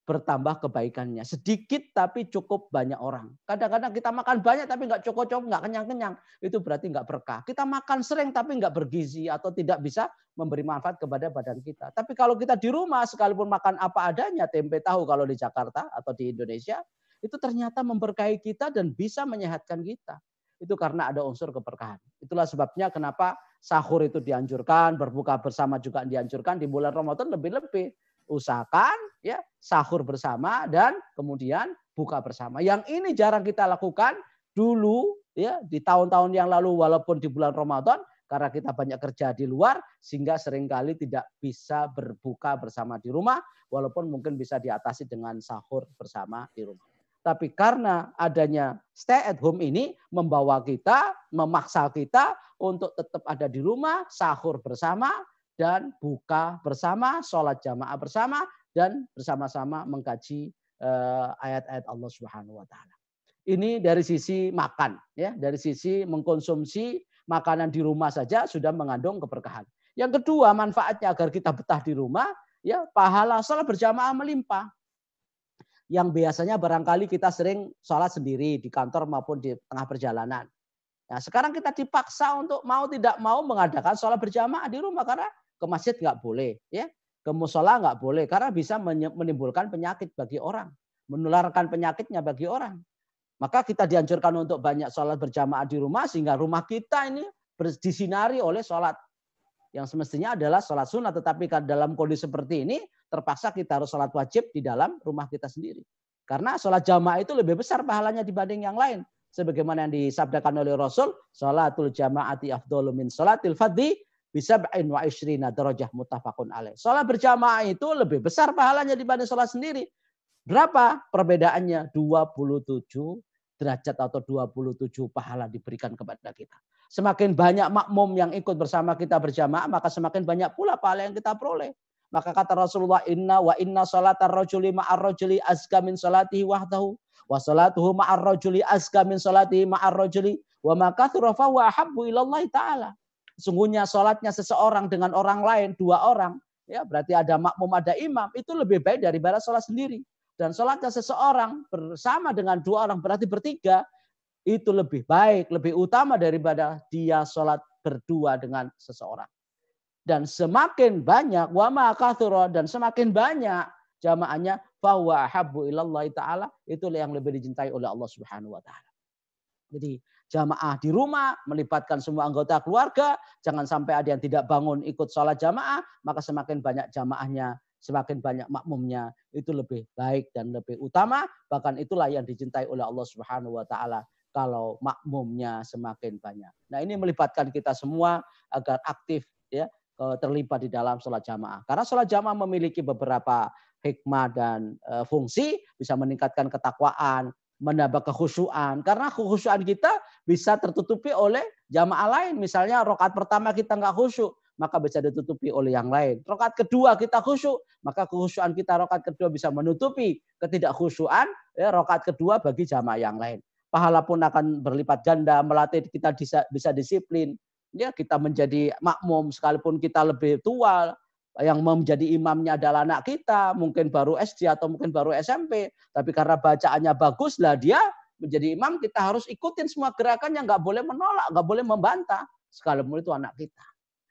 S2: bertambah kebaikannya. Sedikit tapi cukup banyak orang. Kadang-kadang kita makan banyak tapi nggak cukup-cukup, nggak kenyang-kenyang. Itu berarti nggak berkah. Kita makan sering tapi nggak bergizi atau tidak bisa memberi manfaat kepada badan kita. Tapi kalau kita di rumah sekalipun makan apa adanya, tempe tahu kalau di Jakarta atau di Indonesia, itu ternyata memberkahi kita dan bisa menyehatkan kita. Itu karena ada unsur keberkahan. Itulah sebabnya kenapa sahur itu dianjurkan, berbuka bersama juga dianjurkan, di bulan Ramadan lebih-lebih. Usahakan ya sahur bersama dan kemudian buka bersama. Yang ini jarang kita lakukan dulu ya di tahun-tahun yang lalu walaupun di bulan Ramadan karena kita banyak kerja di luar sehingga seringkali tidak bisa berbuka bersama di rumah walaupun mungkin bisa diatasi dengan sahur bersama di rumah. Tapi karena adanya stay at home ini membawa kita, memaksa kita untuk tetap ada di rumah, sahur bersama, dan buka bersama, sholat jamaah bersama, dan bersama-sama mengkaji ayat-ayat Allah Subhanahu wa taala. Ini dari sisi makan ya, dari sisi mengkonsumsi makanan di rumah saja sudah mengandung keberkahan. Yang kedua, manfaatnya agar kita betah di rumah, ya pahala sholat berjamaah melimpah. Yang biasanya barangkali kita sering sholat sendiri di kantor maupun di tengah perjalanan. Nah, sekarang kita dipaksa untuk mau tidak mau mengadakan sholat berjamaah di rumah karena ke masjid nggak boleh, ya, ke musola nggak boleh karena bisa menimbulkan penyakit bagi orang, menularkan penyakitnya bagi orang. Maka kita dianjurkan untuk banyak sholat berjamaah di rumah sehingga rumah kita ini disinari oleh sholat yang semestinya adalah sholat sunnah, tetapi dalam kondisi seperti ini terpaksa kita harus sholat wajib di dalam rumah kita sendiri. Karena sholat jamaah itu lebih besar pahalanya dibanding yang lain. Sebagaimana yang disabdakan oleh Rasul, sholatul jamaati afdhalu min sholatil fardhi bisab'in wa isyrina darajah muttafaqun alaih. Sholat berjamaah itu lebih besar pahalanya dibanding sholat sendiri. Berapa perbedaannya? 27 derajat atau 27 pahala diberikan kepada kita. Semakin banyak makmum yang ikut bersama kita berjamaah, maka semakin banyak pula pahala yang kita peroleh. Maka kata Rasulullah, inna sholatar rajuli ma'ar rajuli azka min sholatihi wahdahu wa sholatuhu ma'ar rajuli azka min sholatihi ma'ar rajuli wa ma kathura fa wa ahabbu ilallahi ta'ala. Sungguhnya sholatnya seseorang dengan orang lain, 2 orang, ya berarti ada makmum, ada imam, itu lebih baik daripada sholat sendiri. Dan sholatnya seseorang bersama dengan 2 orang, berarti bertiga, itu lebih baik, lebih utama daripada dia sholat berdua dengan seseorang. Dan semakin banyak wama kathura dan semakin banyak jamaahnya fahuwa ahabbu ilallahi ta'ala, itulah yang lebih dicintai oleh Allah Subhanahu wa taala. Jadi jamaah di rumah melibatkan semua anggota keluarga, jangan sampai ada yang tidak bangun ikut sholat jamaah, maka semakin banyak jamaahnya, semakin banyak makmumnya, itu lebih baik dan lebih utama, bahkan itulah yang dicintai oleh Allah Subhanahu wa taala kalau makmumnya semakin banyak. Nah, ini melibatkan kita semua agar aktif ya terlibat di dalam sholat jamaah. Karena sholat jamaah memiliki beberapa hikmah dan fungsi, bisa meningkatkan ketakwaan, menambah kekhusyuan. Karena kekhusyuan kita bisa tertutupi oleh jamaah lain. Misalnya rakaat pertama kita nggak khusyuk, maka bisa ditutupi oleh yang lain. Rakaat kedua kita khusyuk, maka kekhusyuan kita rakaat kedua bisa menutupi ketidakkhusyuan ya, rakaat kedua bagi jamaah yang lain. Pahala pun akan berlipat ganda, melatih kita bisa disiplin. Ya, kita menjadi makmum sekalipun kita lebih tua, yang menjadi imamnya adalah anak kita, mungkin baru SD atau mungkin baru SMP, tapi karena bacaannya bagus lah dia menjadi imam, kita harus ikutin semua gerakannya, nggak boleh menolak, nggak boleh membantah, sekalipun itu anak kita.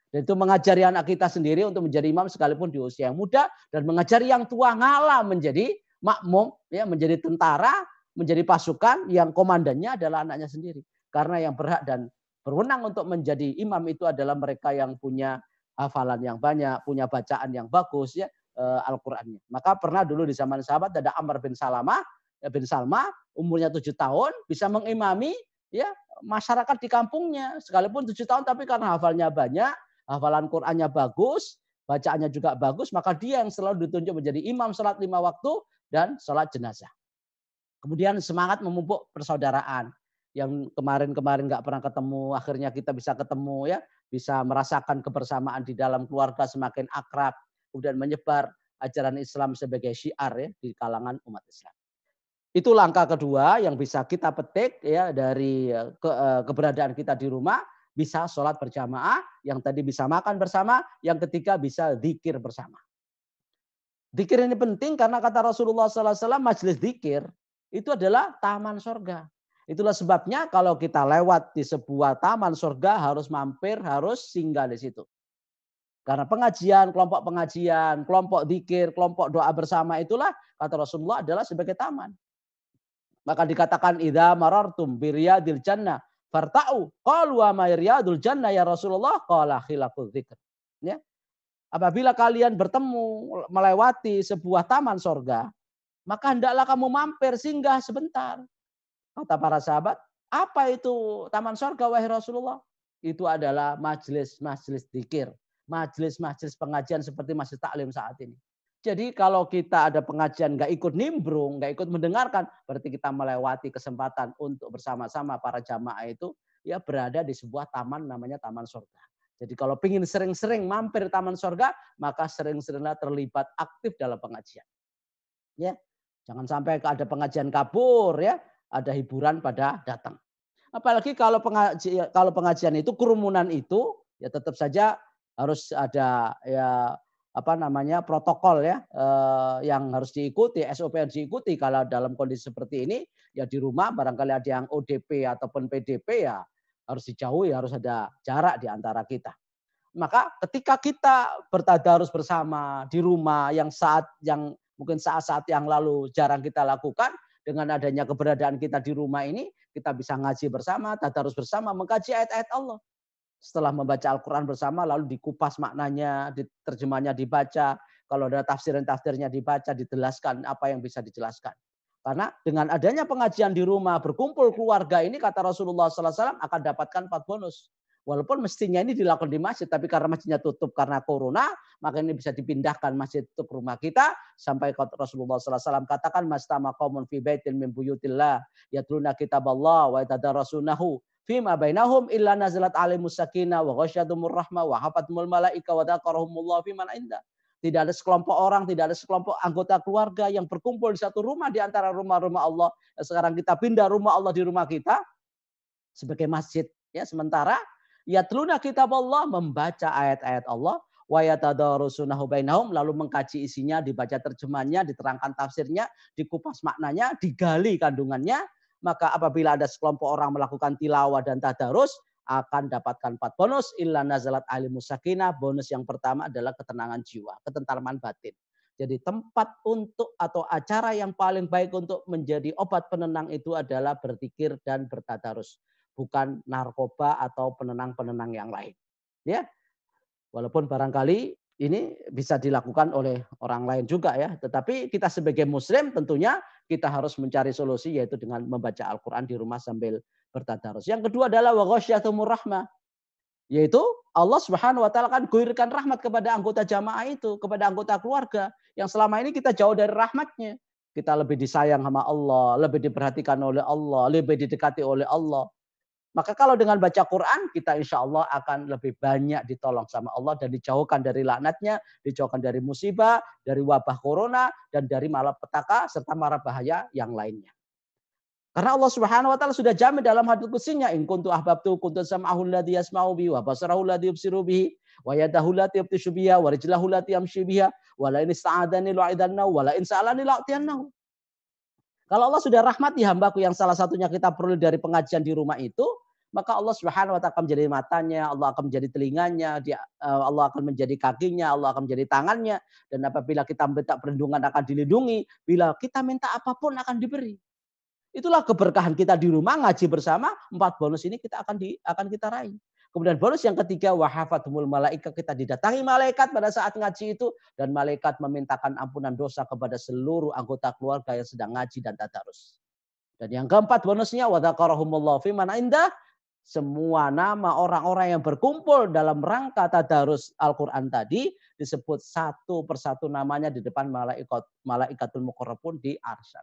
S2: Dan itu mengajari anak kita sendiri untuk menjadi imam sekalipun di usia yang muda, dan mengajari yang tua ngalah menjadi makmum, ya, menjadi tentara, menjadi pasukan yang komandannya adalah anaknya sendiri. Karena yang berhak dan berwenang untuk menjadi imam itu adalah mereka yang punya hafalan yang banyak, punya bacaan yang bagus, ya, Al-Qur'annya. Maka pernah dulu di zaman sahabat ada Amr bin Salma, umurnya 7 tahun, bisa mengimami ya masyarakat di kampungnya. Sekalipun 7 tahun, tapi karena hafalnya banyak, hafalan Qur'annya bagus, bacaannya juga bagus, maka dia yang selalu ditunjuk menjadi imam salat 5 waktu dan salat jenazah. Kemudian semangat memupuk persaudaraan. Yang kemarin-kemarin nggak pernah ketemu, akhirnya kita bisa ketemu, ya, bisa merasakan kebersamaan di dalam keluarga semakin akrab, kemudian menyebar ajaran Islam sebagai syiar ya di kalangan umat Islam. Itu langkah kedua yang bisa kita petik ya dari keberadaan kita di rumah, bisa sholat berjamaah, yang tadi bisa makan bersama, yang ketiga bisa zikir bersama. Zikir ini penting karena kata Rasulullah SAW, majelis zikir itu adalah taman surga. Itulah sebabnya kalau kita lewat di sebuah taman surga harus mampir, harus singgah di situ. Karena pengajian, kelompok zikir, kelompok doa bersama itulah kata Rasulullah adalah sebagai taman. Maka dikatakan idza marartum biriyadil jannah farta'u qalu wa ma riyadul jannah ya Rasulullah qala khilafuz dzikr. Ya. Apabila kalian bertemu melewati sebuah taman surga, maka hendaklah kamu mampir singgah sebentar. Kata para sahabat, apa itu taman surga wahai Rasulullah? Itu adalah majelis-majelis dzikir, majelis-majelis pengajian seperti masjid taklim saat ini. Jadi kalau kita ada pengajian nggak ikut nimbrung, nggak ikut mendengarkan, berarti kita melewati kesempatan untuk bersama-sama para jamaah itu ya berada di sebuah taman namanya taman surga. Jadi kalau ingin sering-sering mampir taman surga, maka sering-seringlah terlibat aktif dalam pengajian. Ya, jangan sampai ada pengajian kabur ya, ada hiburan pada datang. Apalagi kalau pengajian itu kerumunan itu ya tetap saja harus ada ya protokol ya yang harus diikuti, SOP yang diikuti. Kalau dalam kondisi seperti ini ya di rumah barangkali ada yang ODP ataupun PDP ya harus dijauhi, harus ada jarak di antara kita. Maka ketika kita bertadarus bersama di rumah yang mungkin saat-saat yang lalu jarang kita lakukan, dengan adanya keberadaan kita di rumah ini, kita bisa ngaji bersama, tadarus bersama, mengkaji ayat-ayat Allah. Setelah membaca Al-Quran bersama, lalu dikupas maknanya, terjemahnya dibaca. Kalau ada tafsiran-tafsirnya dibaca, dijelaskan apa yang bisa dijelaskan. Karena dengan adanya pengajian di rumah, berkumpul keluarga ini, kata Rasulullah SAW, akan dapatkan 4 bonus. Walaupun mestinya ini dilakukan di masjid, tapi karena masjidnya tutup karena corona, maka ini bisa dipindahkan masjid itu ke rumah kita. Sampai Rasulullah SAW katakan, mastama qaumun fi baitin min buyutillah, yatluna kitaballah wa yatadarasunahu fima bainahum illa nazalat alaihimus sakinah wa ghasyiyatuhumur rahmah wa hafathumul malaika wa dzakarahumullah fi man indah. Tidak ada sekelompok orang, tidak ada sekelompok anggota keluarga yang berkumpul di satu rumah di antara rumah-rumah Allah. Sekarang kita pindah rumah Allah di rumah kita sebagai masjid ya sementara. Yatluna kitaballah, membaca ayat-ayat Allah, wa yatadarasunahu bainahum, lalu mengkaji isinya, dibaca terjemahnya, diterangkan tafsirnya, dikupas maknanya, digali kandungannya. Maka apabila ada sekelompok orang melakukan tilawah dan tadarus, akan dapatkan 4 bonus. Illa nazalat alimus sakinah. Bonus yang pertama adalah ketenangan jiwa, ketentraman batin. Jadi tempat untuk atau acara yang paling baik untuk menjadi obat penenang itu adalah berzikir dan bertadarus. Bukan narkoba atau penenang-penenang yang lain. Ya, walaupun barangkali ini bisa dilakukan oleh orang lain juga ya. Tetapi kita sebagai muslim tentunya kita harus mencari solusi yaitu dengan membaca Al-Quran di rumah sambil bertadarus. Yang kedua adalah wa ghasyiyatuhumur rahmah. Yaitu Allah Subhanahu wa taala kan guyurkan rahmat kepada anggota jamaah itu, kepada anggota keluarga yang selama ini kita jauh dari rahmatnya. Kita lebih disayang sama Allah, lebih diperhatikan oleh Allah, lebih didekati oleh Allah. Maka kalau dengan baca Quran, kita insya Allah akan lebih banyak ditolong sama Allah dan dijauhkan dari laknatnya, dijauhkan dari musibah, dari wabah corona, dan dari malapetaka, serta mara bahaya yang lainnya. Karena Allah Subhanahu wa taala sudah jamin dalam hadits qutsinya, in kuntu ahbabtu kuntu sam'ahu alladhi yasma'u bihi wa basarahu alladhi yubsiru bihi wa yadahu allati yabtishu biha wa rijlahu allati yamshi biha wa la in ista'adani la'idannahu wa la in sa'alani la'tiyannahu. Kalau Allah sudah rahmati hambaku yang salah satunya kita perlu dari pengajian di rumah itu, maka Allah Subhanahu wa taala akan menjadi matanya, Allah akan menjadi telinganya, Allah akan menjadi kakinya, Allah akan menjadi tangannya, dan apabila kita minta perlindungan akan dilindungi, bila kita minta apapun akan diberi. Itulah keberkahan kita di rumah ngaji bersama, 4 bonus ini akan kita raih. Kemudian bonus yang ketiga, wahafatumul malaika, kita didatangi malaikat pada saat ngaji itu, dan malaikat memintakan ampunan dosa kepada seluruh anggota keluarga yang sedang ngaji dan tadarus. Dan yang keempat bonusnya, wadzakarahumullahu fi man indah, semua nama orang-orang yang berkumpul dalam rangka tadarus Al-Quran tadi disebut satu persatu namanya di depan malaikatul muqarrabun di arsy.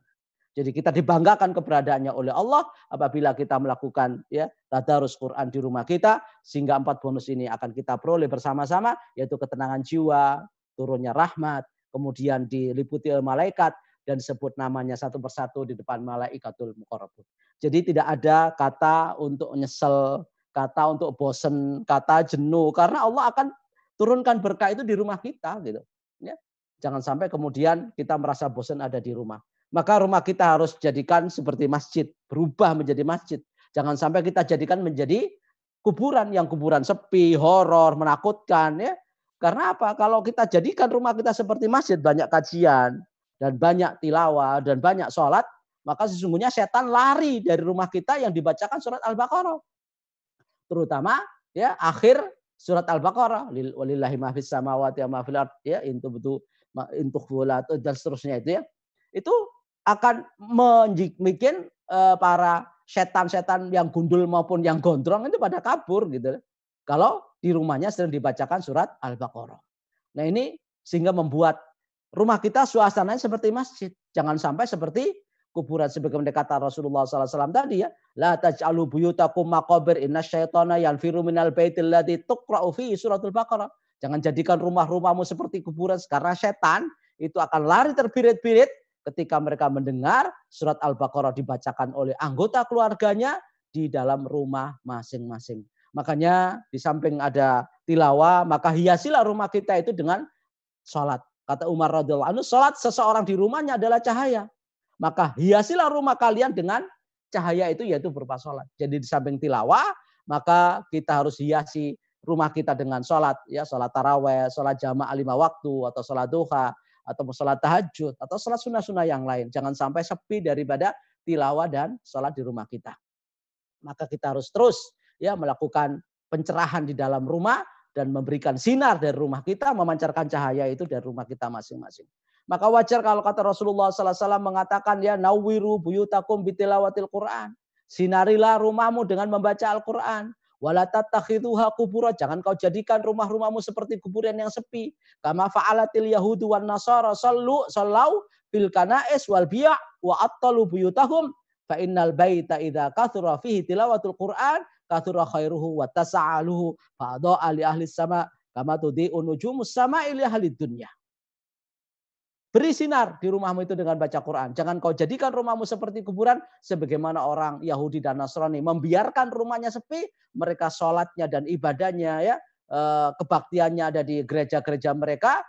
S2: Jadi kita dibanggakan keberadaannya oleh Allah apabila kita melakukan tadarus Quran di rumah kita, sehingga 4 bonus ini akan kita peroleh bersama-sama, yaitu ketenangan jiwa, turunnya rahmat, kemudian diliputi oleh malaikat dan disebut namanya satu persatu di depan malaikatul muqarrabun. Jadi tidak ada kata untuk nyesel, kata untuk bosen, kata jenuh, karena Allah akan turunkan berkah itu di rumah kita gitu. Ya. Jangan sampai kemudian kita merasa bosan ada di rumah. Maka rumah kita harus jadikan seperti masjid, berubah menjadi masjid. Jangan sampai kita jadikan menjadi kuburan, yang kuburan sepi, horor, menakutkan. Ya. Karena apa? Kalau kita jadikan rumah kita seperti masjid, banyak kajian, dan banyak tilawah, dan banyak sholat, maka sesungguhnya setan lari dari rumah kita yang dibacakan surat Al-Baqarah. Terutama akhir surat Al-Baqarah, walillahi ma fis samawati wa ma fil ardh, dan seterusnya itu ya. Itu akan bikin para setan-setan yang gundul maupun yang gondrong itu pada kabur gitu. Kalau di rumahnya sedang dibacakan surat Al-Baqarah. Nah ini sehingga membuat rumah kita suasananya seperti masjid. Jangan sampai seperti kuburan, sebagaimana kata Rasulullah SAW tadi ya. La taj'alu buyutakum maqabir innasyaitana yanfiru minal baitil ladzi tuqra'u fihi suratul Baqarah. Jangan jadikan rumah-rumahmu seperti kuburan, karena setan itu akan lari terbirit-birit ketika mereka mendengar surat Al-Baqarah dibacakan oleh anggota keluarganya di dalam rumah masing-masing. Makanya di samping ada tilawah, maka hiasilah rumah kita itu dengan sholat. Kata Umar radhiyallahu anhu, sholat seseorang di rumahnya adalah cahaya. Maka hiasilah rumah kalian dengan cahaya itu, yaitu berupa sholat. Jadi di samping tilawah, maka kita harus hiasi rumah kita dengan sholat. Ya, sholat taraweh, sholat jamaah 5 waktu, atau sholat duha, atau sholat tahajud, atau sholat sunnah-sunnah yang lain. Jangan sampai sepi daripada tilawah dan sholat di rumah kita. Maka kita harus terus melakukan pencerahan di dalam rumah dan memberikan sinar dari rumah kita, memancarkan cahaya itu dari rumah kita masing-masing. Maka wajar kalau kata Rasulullah SAW mengatakan nawwiru buyutakum bitilawatil Quran. Sinarilah rumahmu dengan membaca Al-Quran. Wala tattakhidhuha qubura, jangan kau jadikan rumah-rumahmu seperti kuburan yang sepi. Kama fa'alatil yahudu wan nasara sallau fil kana'is wal biya' wa attalu buyutahum fa innal baita idza kathura fihi tilawatul Qur'an kathura khairuhu wa tasa'aluhu fa adha'a li ahli sama kama tudhi'u nujumus sama'i li ahli dunya. Beri sinar di rumahmu itu dengan baca Quran. Jangan kau jadikan rumahmu seperti kuburan, sebagaimana orang Yahudi dan Nasrani membiarkan rumahnya sepi, mereka sholatnya dan ibadahnya kebaktiannya ada di gereja-gereja mereka,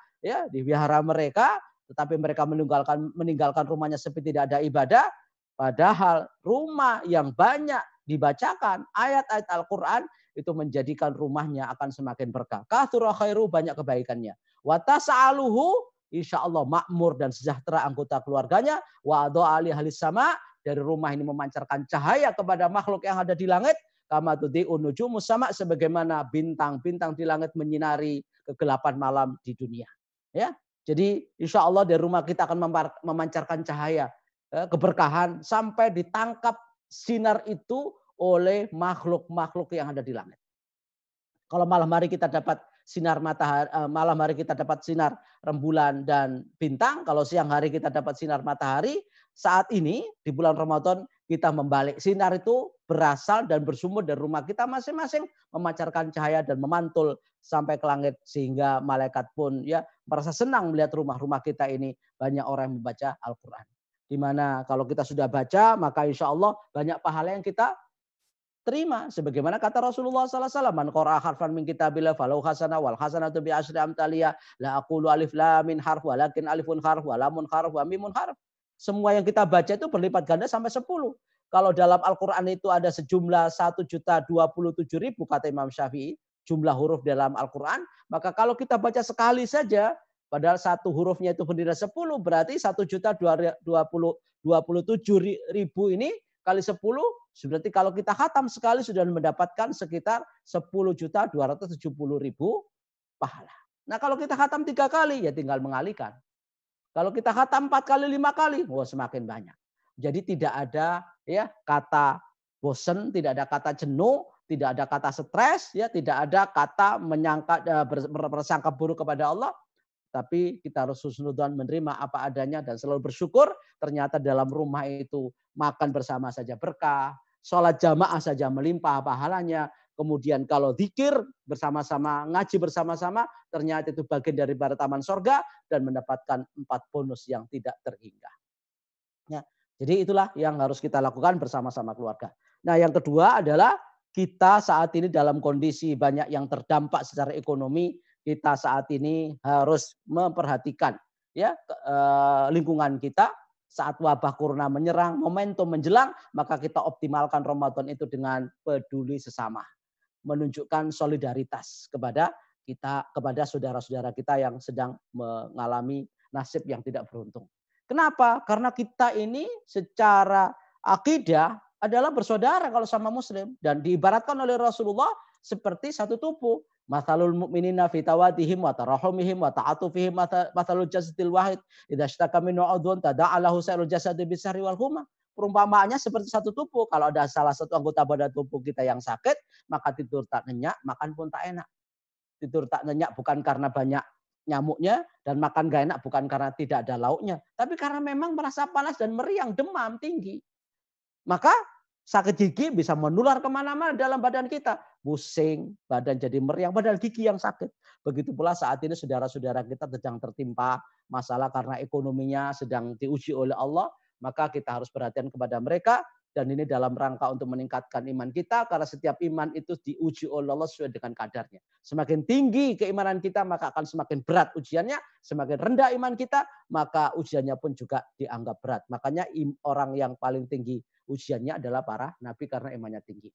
S2: di wihara mereka, tetapi mereka meninggalkan rumahnya sepi, tidak ada ibadah. Padahal rumah yang banyak dibacakan ayat-ayat Al-Quran itu menjadikan rumahnya akan semakin berkah. Kathura khairu, banyak kebaikannya. Wa tas'aluhu, insya Allah makmur dan sejahtera anggota keluarganya. Wa doa ali halis sama, dari rumah ini memancarkan cahaya kepada makhluk yang ada di langit. Kama tudhi'un nujumus sama, sebagaimana bintang-bintang di langit menyinari kegelapan malam di dunia. Ya, jadi insya Allah dari rumah kita akan memancarkan cahaya keberkahan sampai ditangkap sinar itu oleh makhluk-makhluk yang ada di langit. Kalau malam hari kita dapat sinar matahari, malam hari kita dapat sinar rembulan dan bintang. Kalau siang hari kita dapat sinar matahari. Saat ini di bulan Ramadan kita membalik. Sinar itu berasal dan bersumber dari rumah kita masing-masing, memancarkan cahaya dan memantul sampai ke langit, sehingga malaikat pun ya merasa senang melihat rumah-rumah kita ini banyak orang yang membaca Al-Quran. Di mana kalau kita sudah baca, maka insya Allah banyak pahala yang kita terima. Sebagaimana kata Rasulullah SAW, man qara'a harfan min kitabillah falau hasanah wal hasanatu bi asyri amthaliha la aqulu alif lam min harf walakin alifun harf wa lamun harf wa mimun harf. Semua yang kita baca itu berlipat ganda sampai 10. Kalau dalam Al-Quran itu ada sejumlah 1.027.000 kata Imam Syafi'i, jumlah huruf dalam Al-Quran, maka kalau kita baca sekali saja, padahal satu hurufnya itu bernilai 10, berarti 1.027.000 ini kali 10, berarti kalau kita khatam sekali sudah mendapatkan sekitar 10.270.000 pahala. Nah kalau kita khatam 3 kali, ya tinggal mengalihkan. Kalau kita khatam 4 kali, 5 kali, wah semakin banyak. Jadi tidak ada ya kata bosan, tidak ada kata jenuh, tidak ada kata stres, ya tidak ada kata bersangka buruk kepada Allah. Tapi kita harus husnudzon, menerima apa adanya dan selalu bersyukur. Ternyata dalam rumah itu makan bersama saja berkah, sholat jamaah saja melimpah pahalanya. Kemudian kalau zikir bersama-sama, ngaji bersama-sama, ternyata itu bagian dari taman sorga dan mendapatkan 4 bonus yang tidak terhingga. Ya, jadi itulah yang harus kita lakukan bersama-sama keluarga. Nah yang kedua adalah kita saat ini dalam kondisi banyak yang terdampak secara ekonomi. Kita saat ini harus memperhatikan ya lingkungan kita. Saat wabah corona menyerang, momentum menjelang, maka kita optimalkan Ramadan itu dengan peduli sesama. Menunjukkan solidaritas kepada kita, kepada saudara-saudara kita yang sedang mengalami nasib yang tidak beruntung. Kenapa? Karena kita ini secara akidah adalah bersaudara kalau sama muslim. Dan diibaratkan oleh Rasulullah seperti satu tubuh. Mathalul mu'minina fi tawadihim wa tarahumihim wa ta'atufihim mathalul jasadil wahid. Idza ishtaka minhu 'udhun tada'a lahu sa'irul jasadi bisahri wal humma. Perumpamaannya seperti satu tubuh. Kalau ada salah satu anggota badan tubuh kita yang sakit, maka tidur tak nyenyak, makan pun tak enak. Tidur tak nyenyak bukan karena banyak nyamuknya, dan makan gak enak bukan karena tidak ada lauknya, tapi karena memang merasa panas dan meriang, demam tinggi. Maka sakit gigi bisa menular kemana-mana dalam badan kita. Pusing, badan jadi meriang, padahal gigi yang sakit. Begitu pula saat ini saudara-saudara kita sedang tertimpa masalah karena ekonominya sedang diuji oleh Allah, maka kita harus perhatian kepada mereka. Dan ini dalam rangka untuk meningkatkan iman kita, karena setiap iman itu diuji oleh Allah sesuai dengan kadarnya. Semakin tinggi keimanan kita, maka akan semakin berat ujiannya. Semakin rendah iman kita, maka ujiannya pun juga dianggap berat. Makanya orang yang paling tinggi ujiannya adalah para nabi karena imannya tinggi.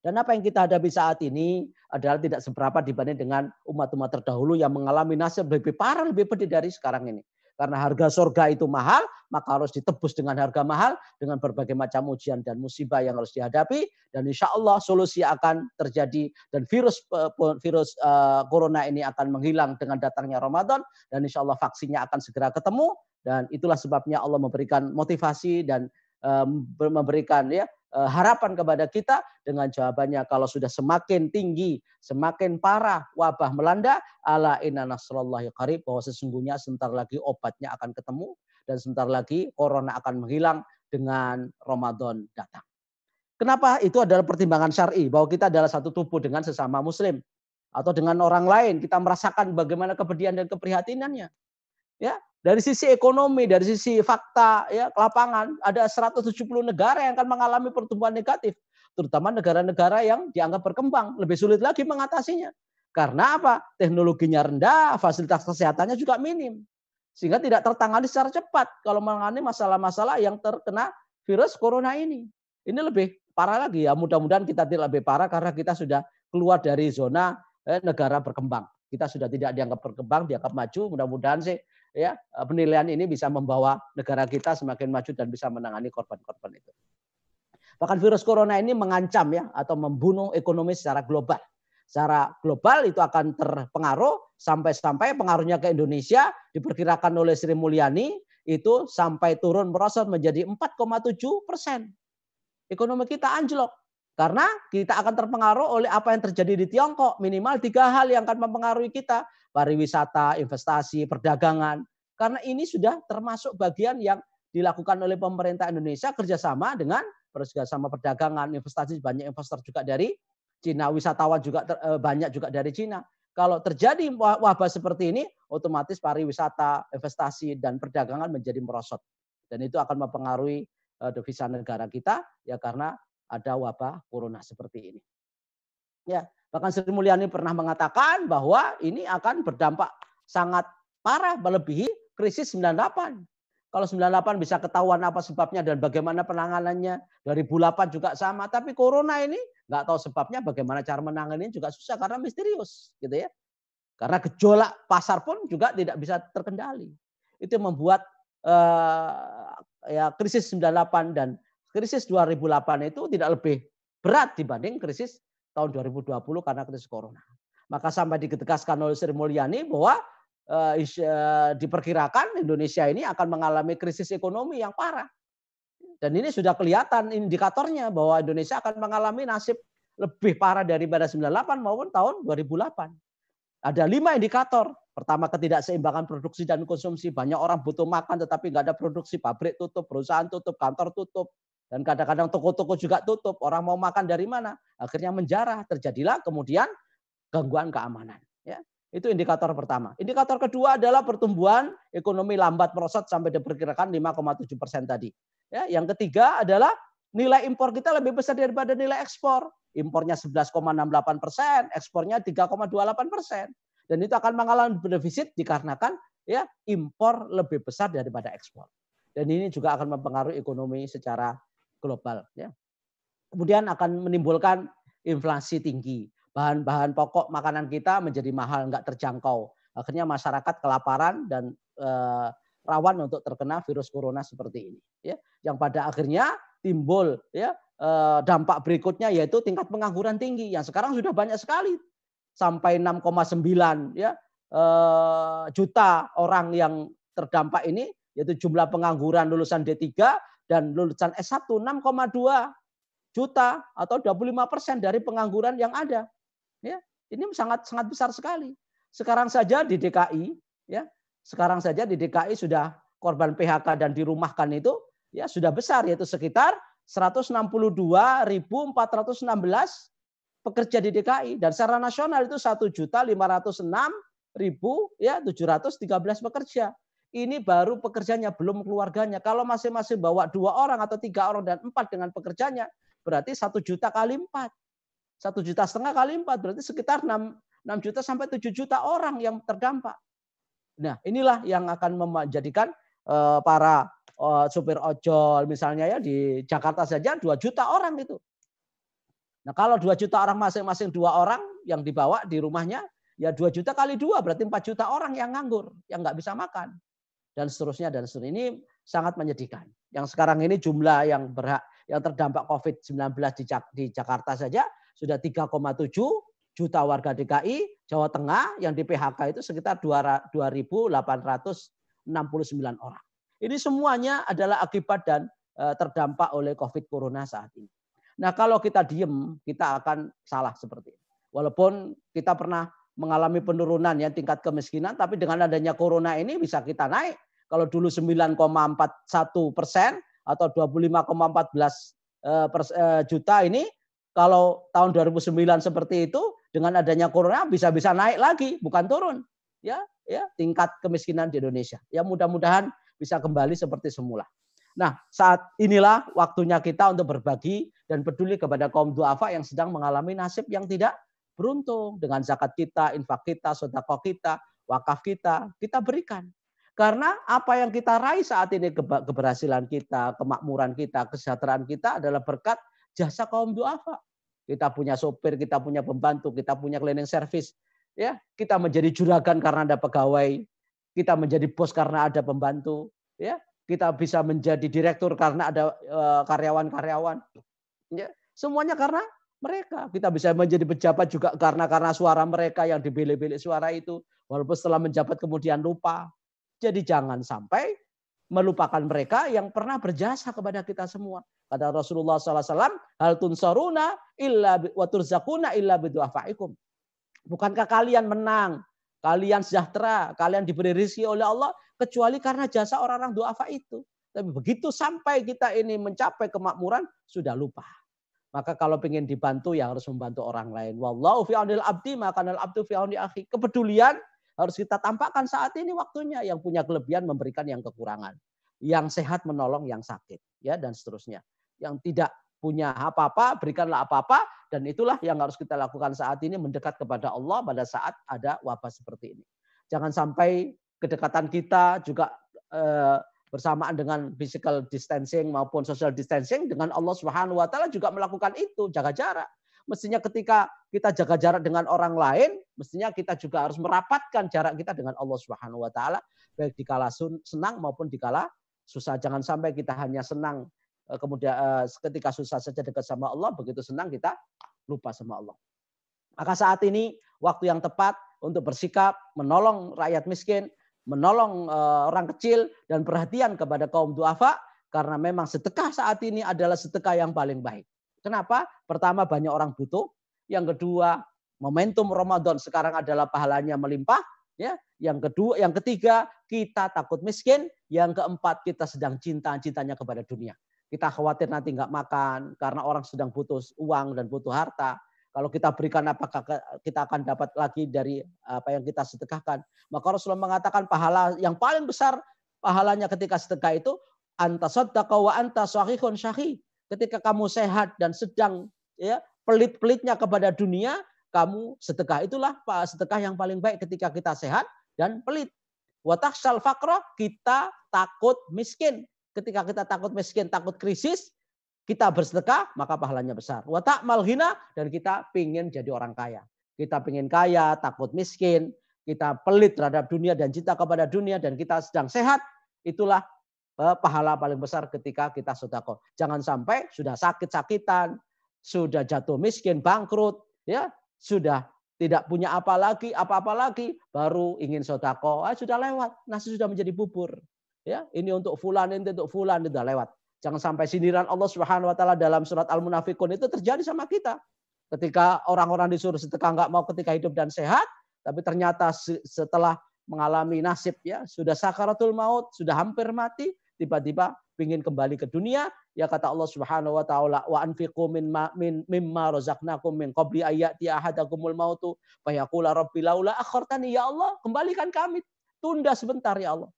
S2: Dan apa yang kita hadapi saat ini adalah tidak seberapa dibanding dengan umat-umat terdahulu yang mengalami nasib lebih parah, lebih pedih dari sekarang ini. Karena harga surga itu mahal, maka harus ditebus dengan harga mahal, dengan berbagai macam ujian dan musibah yang harus dihadapi. Dan insya Allah solusi akan terjadi, dan virus corona ini akan menghilang dengan datangnya Ramadan. Dan insya Allah vaksinnya akan segera ketemu. Dan itulah sebabnya Allah memberikan motivasi dan memberikan harapan kepada kita dengan jawabannya, kalau sudah semakin tinggi, semakin parah wabah melanda, ala inna nasrallahi qarib, bahwa sesungguhnya sebentar lagi obatnya akan ketemu dan sebentar lagi corona akan menghilang dengan Ramadan datang. Kenapa? Itu adalah pertimbangan syar'i, bahwa kita adalah satu tubuh dengan sesama muslim atau dengan orang lain. Kita merasakan bagaimana kepedihan dan keprihatinannya. Ya, dari sisi ekonomi, dari sisi fakta, ya, lapangan, ada 170 negara yang akan mengalami pertumbuhan negatif, terutama negara-negara yang dianggap berkembang, lebih sulit lagi mengatasinya. Karena apa? Teknologinya rendah, fasilitas kesehatannya juga minim, sehingga tidak tertangani secara cepat kalau menangani masalah-masalah yang terkena virus corona ini. Ini lebih parah lagi ya. Mudah-mudahan kita tidak lebih parah karena kita sudah keluar dari zona negara berkembang. Kita sudah tidak dianggap berkembang, dianggap maju. Mudah-mudahan sih ya penilaian ini bisa membawa negara kita semakin maju dan bisa menangani korban-korban itu. Bahkan virus corona ini mengancam ya atau membunuh ekonomi secara global. Secara global itu akan terpengaruh sampai pengaruhnya ke Indonesia diperkirakan oleh Sri Mulyani itu sampai turun merosot menjadi 4,7%. Ekonomi kita anjlok karena kita akan terpengaruh oleh apa yang terjadi di Tiongkok. Minimal 3 hal yang akan mempengaruhi kita. Pariwisata, investasi, perdagangan. Karena ini sudah termasuk bagian yang dilakukan oleh pemerintah Indonesia kerjasama dengan kerjasama perdagangan, investasi, banyak investor juga dari Cina, wisatawan juga banyak juga dari Cina. Kalau terjadi wabah seperti ini, otomatis pariwisata, investasi, dan perdagangan menjadi merosot. Dan itu akan mempengaruhi devisa negara kita ya karena ada wabah corona seperti ini. Ya, bahkan Sri Mulyani pernah mengatakan bahwa ini akan berdampak sangat parah melebihi krisis 98. Kalau 98 bisa ketahuan apa sebabnya dan bagaimana penanganannya. 2008 juga sama. Tapi corona ini nggak tahu sebabnya, bagaimana cara menanganinya juga susah karena misterius, gitu ya. Karena gejolak pasar pun juga tidak bisa terkendali. Itu membuat ya krisis 98 dan krisis 2008 itu tidak lebih berat dibanding krisis tahun 2020 karena krisis corona. Maka sampai ditegaskan oleh Sri Mulyani bahwa diperkirakan Indonesia ini akan mengalami krisis ekonomi yang parah. Dan ini sudah kelihatan indikatornya bahwa Indonesia akan mengalami nasib lebih parah daripada 98 maupun tahun 2008. Ada 5 indikator. Pertama, ketidakseimbangan produksi dan konsumsi. Banyak orang butuh makan tetapi nggak ada produksi. Pabrik tutup, perusahaan tutup, kantor tutup. Dan kadang-kadang toko-toko juga tutup. Orang mau makan dari mana? Akhirnya menjarah. Terjadilah kemudian gangguan keamanan. Ya. Itu indikator pertama. Indikator kedua adalah pertumbuhan ekonomi lambat merosot sampai diperkirakan 5,7% tadi. Ya, yang ketiga adalah nilai impor kita lebih besar daripada nilai ekspor. Impornya 11,68%, ekspornya 3,28%. Dan itu akan mengalami defisit dikarenakan ya impor lebih besar daripada ekspor. Dan ini juga akan mempengaruhi ekonomi secara global. Ya. Kemudian akan menimbulkan inflasi tinggi. Bahan-bahan pokok makanan kita menjadi mahal, nggak terjangkau. Akhirnya masyarakat kelaparan dan rawan untuk terkena virus corona seperti ini. Ya, yang pada akhirnya timbul ya dampak berikutnya yaitu tingkat pengangguran tinggi yang sekarang sudah banyak sekali sampai 6,9 ya juta orang yang terdampak ini, yaitu jumlah pengangguran lulusan D3 dan lulusan S1 6,2 juta atau 25% dari pengangguran yang ada. Ya, ini sangat besar sekali. Sekarang saja di DKI, ya, sekarang saja di DKI sudah korban PHK dan dirumahkan itu ya sudah besar, yaitu sekitar 162.416 pekerja di DKI dan secara nasional itu 1.506.713 pekerja. Ini baru pekerjanya, belum keluarganya. Kalau masing-masing bawa 2 orang atau 3 orang dan 4 dengan pekerjanya, berarti 1 juta kali 4. 1,5 juta kali 4 berarti sekitar 6 juta sampai 7 juta orang yang terdampak. Nah, inilah yang akan menjadikan para supir ojol misalnya ya di Jakarta saja 2 juta orang itu. Nah, kalau 2 juta orang masing-masing 2 orang yang dibawa di rumahnya, ya 2 juta kali 2 berarti 4 juta orang yang nganggur, yang nggak bisa makan. Dan seterusnya dan seterusnya. Ini sangat menyedihkan. Yang sekarang ini jumlah yang terdampak COVID-19 di Jakarta saja sudah 3,7 juta warga DKI, Jawa Tengah yang di PHK itu sekitar 2.869 orang. Ini semuanya adalah akibat dan terdampak oleh COVID Corona saat ini. Nah, kalau kita diem, kita akan salah seperti ini. Walaupun kita pernah mengalami penurunan ya tingkat kemiskinan, tapi dengan adanya Corona ini bisa kita naik. Kalau dulu 9,41% atau 25,14 juta ini, kalau tahun 2009 seperti itu, dengan adanya Corona bisa-bisa naik lagi, bukan turun. Ya, tingkat kemiskinan di Indonesia. Ya, mudah-mudahan bisa kembali seperti semula. Nah, saat inilah waktunya kita untuk berbagi dan peduli kepada kaum duafa yang sedang mengalami nasib yang tidak beruntung. Dengan zakat kita, infak kita, sedekah kita, wakaf kita berikan. Karena apa yang kita raih saat ini, keberhasilan kita, kemakmuran kita, kesejahteraan kita adalah berkat jasa kaum duafa. Kita punya sopir, kita punya pembantu, kita punya cleaning service. Ya, kita menjadi juragan karena ada pegawai, kita menjadi bos karena ada pembantu. Ya, kita bisa menjadi direktur karena ada karyawan-karyawan. Ya, semuanya karena mereka. Kita bisa menjadi pejabat juga karena suara mereka yang di bilik-bilik suara itu. Walaupun setelah menjabat kemudian lupa. Jadi jangan sampai melupakan mereka yang pernah berjasa kepada kita semua. Kata Rasulullah SAW, hal tunsaruna illa wa turzaquna illa bidu'afaikum. Bukankah kalian menang, kalian sejahtera, kalian diberi rezeki oleh Allah kecuali karena jasa orang-orang du'afa itu. Tapi begitu sampai kita ini mencapai kemakmuran, sudah lupa. Maka kalau ingin dibantu ya harus membantu orang lain. Wallahu fi aunil abdi maka al abdu fi auni akhi. Kepedulian harus kita tampakkan saat ini waktunya. Yang punya kelebihan memberikan yang kekurangan. Yang sehat menolong yang sakit, ya, dan seterusnya. Yang tidak punya apa-apa, berikanlah apa-apa, dan itulah yang harus kita lakukan saat ini, mendekat kepada Allah pada saat ada wabah seperti ini. Jangan sampai kedekatan kita juga bersamaan dengan physical distancing maupun social distancing dengan Allah Subhanahu wa taala juga melakukan itu, jaga jarak. Mestinya ketika kita jaga jarak dengan orang lain, mestinya kita juga harus merapatkan jarak kita dengan Allah Subhanahu wa taala baik dikala senang maupun dikala susah. Jangan sampai kita hanya senang kemudian ketika susah saja dekat sama Allah, begitu senang kita lupa sama Allah. Maka saat ini waktu yang tepat untuk bersikap menolong rakyat miskin, menolong orang kecil dan perhatian kepada kaum duafa, karena memang sedekah saat ini adalah sedekah yang paling baik. Kenapa? Pertama, banyak orang butuh. Yang kedua, momentum Ramadan sekarang adalah pahalanya melimpah. Ya. Yang kedua, yang ketiga, kita takut miskin. Yang keempat, kita sedang cinta-cintanya kepada dunia. Kita khawatir nanti nggak makan karena orang sedang butuh uang dan butuh harta. Kalau kita berikan, apakah kita akan dapat lagi dari apa yang kita sedekahkan? Maka Rasulullah mengatakan pahala yang paling besar pahalanya ketika sedekah itu anta saddaqa wa anta shahihun syahih. Ketika kamu sehat dan sedang ya pelit-pelitnya kepada dunia, kamu sedekah. Itulah sedekah yang paling baik ketika kita sehat dan pelit. Wa takhshal faqra, kita takut miskin. Ketika kita takut miskin, takut krisis, kita bersedekah, maka pahalanya besar. Wa ta'mal ghina, dan kita pingin jadi orang kaya. Kita pingin kaya, takut miskin, kita pelit terhadap dunia dan cinta kepada dunia, dan kita sedang sehat, itulah pahala paling besar ketika kita sedekah. Jangan sampai sudah sakit-sakitan, sudah jatuh miskin, bangkrut, ya, sudah tidak punya apa-apa lagi, baru ingin sedekah, sudah lewat, nasi sudah menjadi bubur. Ya, ini untuk fulan, ini untuk fulan, sudah lewat. Jangan sampai sindiran Allah Subhanahu wa taala dalam surat Al-Munafiqun itu terjadi sama kita. Ketika orang-orang disuruh sedekah nggak mau ketika hidup dan sehat, tapi ternyata setelah mengalami nasib ya, sudah sakaratul maut, sudah hampir mati, tiba-tiba ingin kembali ke dunia, ya kata Allah Subhanahu wa taala, wa anfiqu mimma razaqnakum min qabli ayati ahadakumul mautu fayaqula rabbi laula akhartani, ya Allah, kembalikan kami, tunda sebentar ya Allah.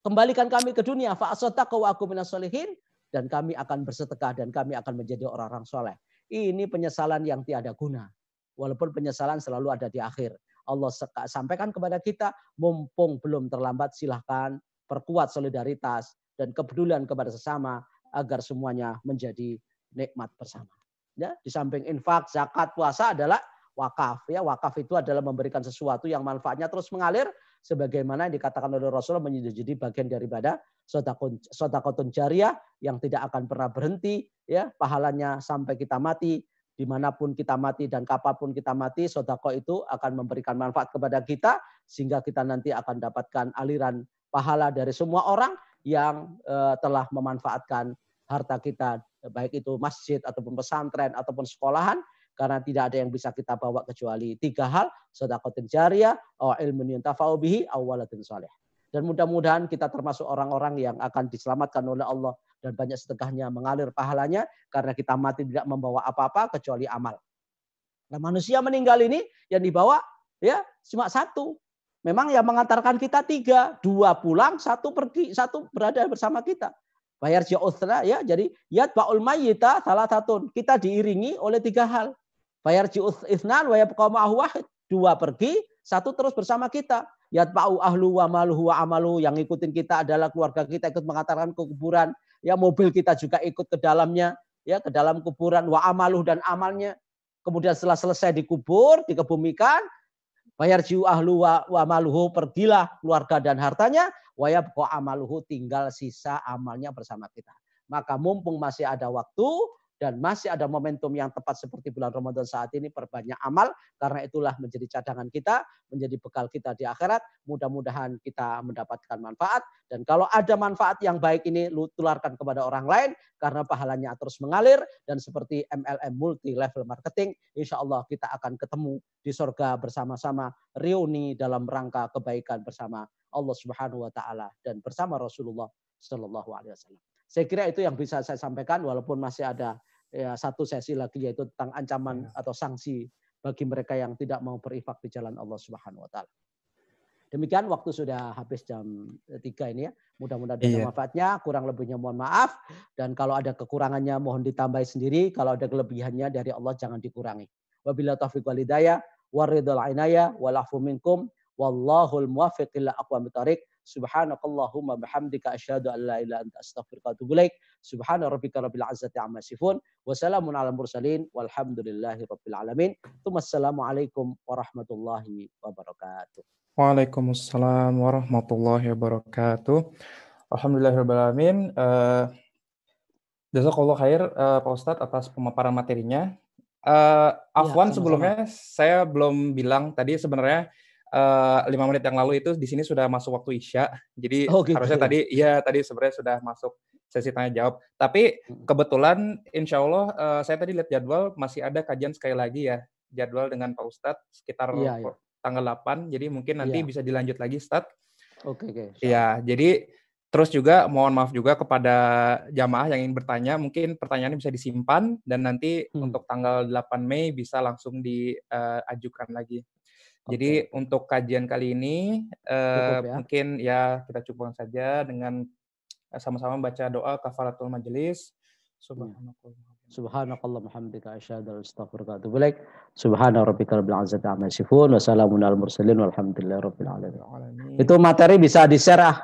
S2: Kembalikan kami ke dunia, fa'asaddaqa wa aku minas sholihin, dan kami akan bersedekah dan kami akan menjadi orang-orang soleh. Ini penyesalan yang tiada guna. Walaupun penyesalan selalu ada di akhir. Allah sampaikan kepada kita, mumpung belum terlambat, silahkan perkuat solidaritas dan kepedulian kepada sesama agar semuanya menjadi nikmat bersama. Ya, di samping infak, zakat, puasa adalah wakaf. Ya, wakaf itu adalah memberikan sesuatu yang manfaatnya terus mengalir, sebagaimana yang dikatakan oleh Rasulullah menjadi bagian daripada sedekahun jariyah yang tidak akan pernah berhenti, ya, pahalanya sampai kita mati, dimanapun kita mati dan kapanpun kita mati, sedekah itu akan memberikan manfaat kepada kita sehingga kita nanti akan dapatkan aliran pahala dari semua orang yang telah memanfaatkan harta kita, baik itu masjid ataupun pesantren ataupun sekolahan. Karena tidak ada yang bisa kita bawa kecuali 3 hal, sedekahun jariyah, ilmun yuntafa'u bihi, aw waladun shalih. Dan mudah-mudahan kita termasuk orang-orang yang akan diselamatkan oleh Allah dan banyak sedekahnya mengalir pahalanya karena kita mati tidak membawa apa-apa kecuali amal. Nah, manusia meninggal ini yang dibawa ya cuma 1. Memang yang mengantarkan kita 3, 2 pulang, 1 pergi, 1 berada bersama kita. Bayar ji'uthna ya, jadi yatba'ul mayyita salasatun. Kita diiringi oleh 3 hal. Bayar ji'uthnan wa yabqa ma'ahu wahid. 2 pergi, 1 terus bersama kita. Yatba'u ahlu wa maluhu wa amalu. Yang ikutin kita adalah keluarga kita ikut mengantarkan ke kuburan. Ya, mobil kita juga ikut ke dalamnya, ya, ke dalam kuburan, wa amaluh, dan amalnya. Kemudian setelah selesai dikubur, dikebumikan, bayar ji'u ahlu wa maluhu, pergilah keluarga dan hartanya, wa yabqa amaluhu, tinggal sisa amalnya bersama kita. Maka mumpung masih ada waktu dan masih ada momentum yang tepat seperti bulan Ramadan saat ini, perbanyak amal, karena itulah menjadi cadangan kita, menjadi bekal kita di akhirat. Mudah-mudahan kita mendapatkan manfaat, dan kalau ada manfaat yang baik ini tularkan kepada orang lain, karena pahalanya terus mengalir, dan seperti MLM multi level marketing, insya Allah kita akan ketemu di surga bersama-sama, reuni dalam rangka kebaikan bersama Allah Subhanahu wa taala dan bersama Rasulullah Shallallahu Alaihi Wasallam. Saya kira itu yang bisa saya sampaikan, walaupun masih ada ya, satu sesi lagi, yaitu tentang ancaman atau sanksi bagi mereka yang tidak mau berinfak di jalan Allah Subhanahu Wa Taala. Demikian, waktu sudah habis jam 3 ini ya. Mudah-mudahan ada manfaatnya, kurang lebihnya mohon maaf. Dan kalau ada kekurangannya mohon ditambahi sendiri. Kalau ada kelebihannya dari Allah jangan dikurangi. Wabillahi taufiq wal hidayah, waridul inayah, wal afu minkum, wallahul muwaffiq ila aqwamit thoriq. Subhanakallahumma bihamdika asyhadu an la ilaha illa anta astaghfiruka wa atubu ilaik. Subhana rabbika rabbil izzati amma yasifun. Wassalamun alal mursalin walhamdulillahi rabbil alamin. Wassalamualaikum warahmatullahi wabarakatuh.
S1: Waalaikumsalam warahmatullahi wabarakatuh. Alhamdulillahirrahmanirrahim. Jazakallah khair Pak Ustadz atas pemaparan materinya. Afwan, sebelumnya saya belum bilang tadi sebenarnya 5 menit yang lalu itu di sini sudah masuk waktu Isya. Jadi harusnya tadi sebenarnya sudah masuk sesi tanya jawab. Tapi kebetulan insya Allah saya tadi lihat jadwal masih ada kajian sekali lagi ya. Jadwal dengan Pak Ustadz sekitar tanggal 8, jadi mungkin nanti bisa dilanjut lagi, Ustadz.
S2: Oke.
S1: Ya, jadi terus juga mohon maaf juga kepada jamaah yang ingin bertanya, mungkin pertanyaannya bisa disimpan dan nanti untuk tanggal 8 Mei bisa langsung diajukan lagi. Jadi untuk kajian kali ini mungkin ya kita cukupkan saja dengan sama-sama baca doa kafaratul majelis.
S2: Subhanakallah hamdika asyhadu an la ilaha illa anta astaghfiruka wa atubu ilaik. Subhana rabbika rabbil izzati amma yasifun wa salamun alal mursalin walhamdulillahi rabbil alamin. Itu materi bisa di-share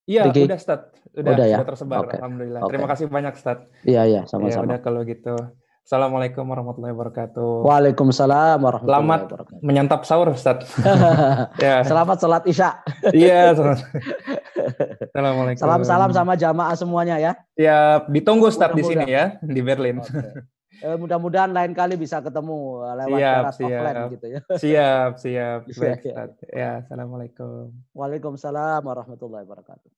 S1: Iya, udah Ustaz. Sudah
S2: ya?
S1: tersebar. Alhamdulillah. Terima kasih banyak Ustaz.
S2: Iya, sama-sama.
S1: Ya, udah kalau gitu. Assalamualaikum warahmatullahi wabarakatuh.
S2: Waalaikumsalam warahmatullahi wabarakatuh.
S1: Selamat menyantap sahur, Ustaz.
S2: Ya. Selamat sholat Isya.
S1: Iya, Assalamualaikum.
S2: Salam-salam sama jamaah semuanya ya.
S1: Ya, ditunggu Ustaz di sini ya, di Berlin.
S2: Mudah-mudahan lain kali bisa ketemu lewat offline gitu ya.
S1: Siap. Baik, Ustaz. Ya, Assalamualaikum.
S2: Waalaikumsalam warahmatullahi wabarakatuh.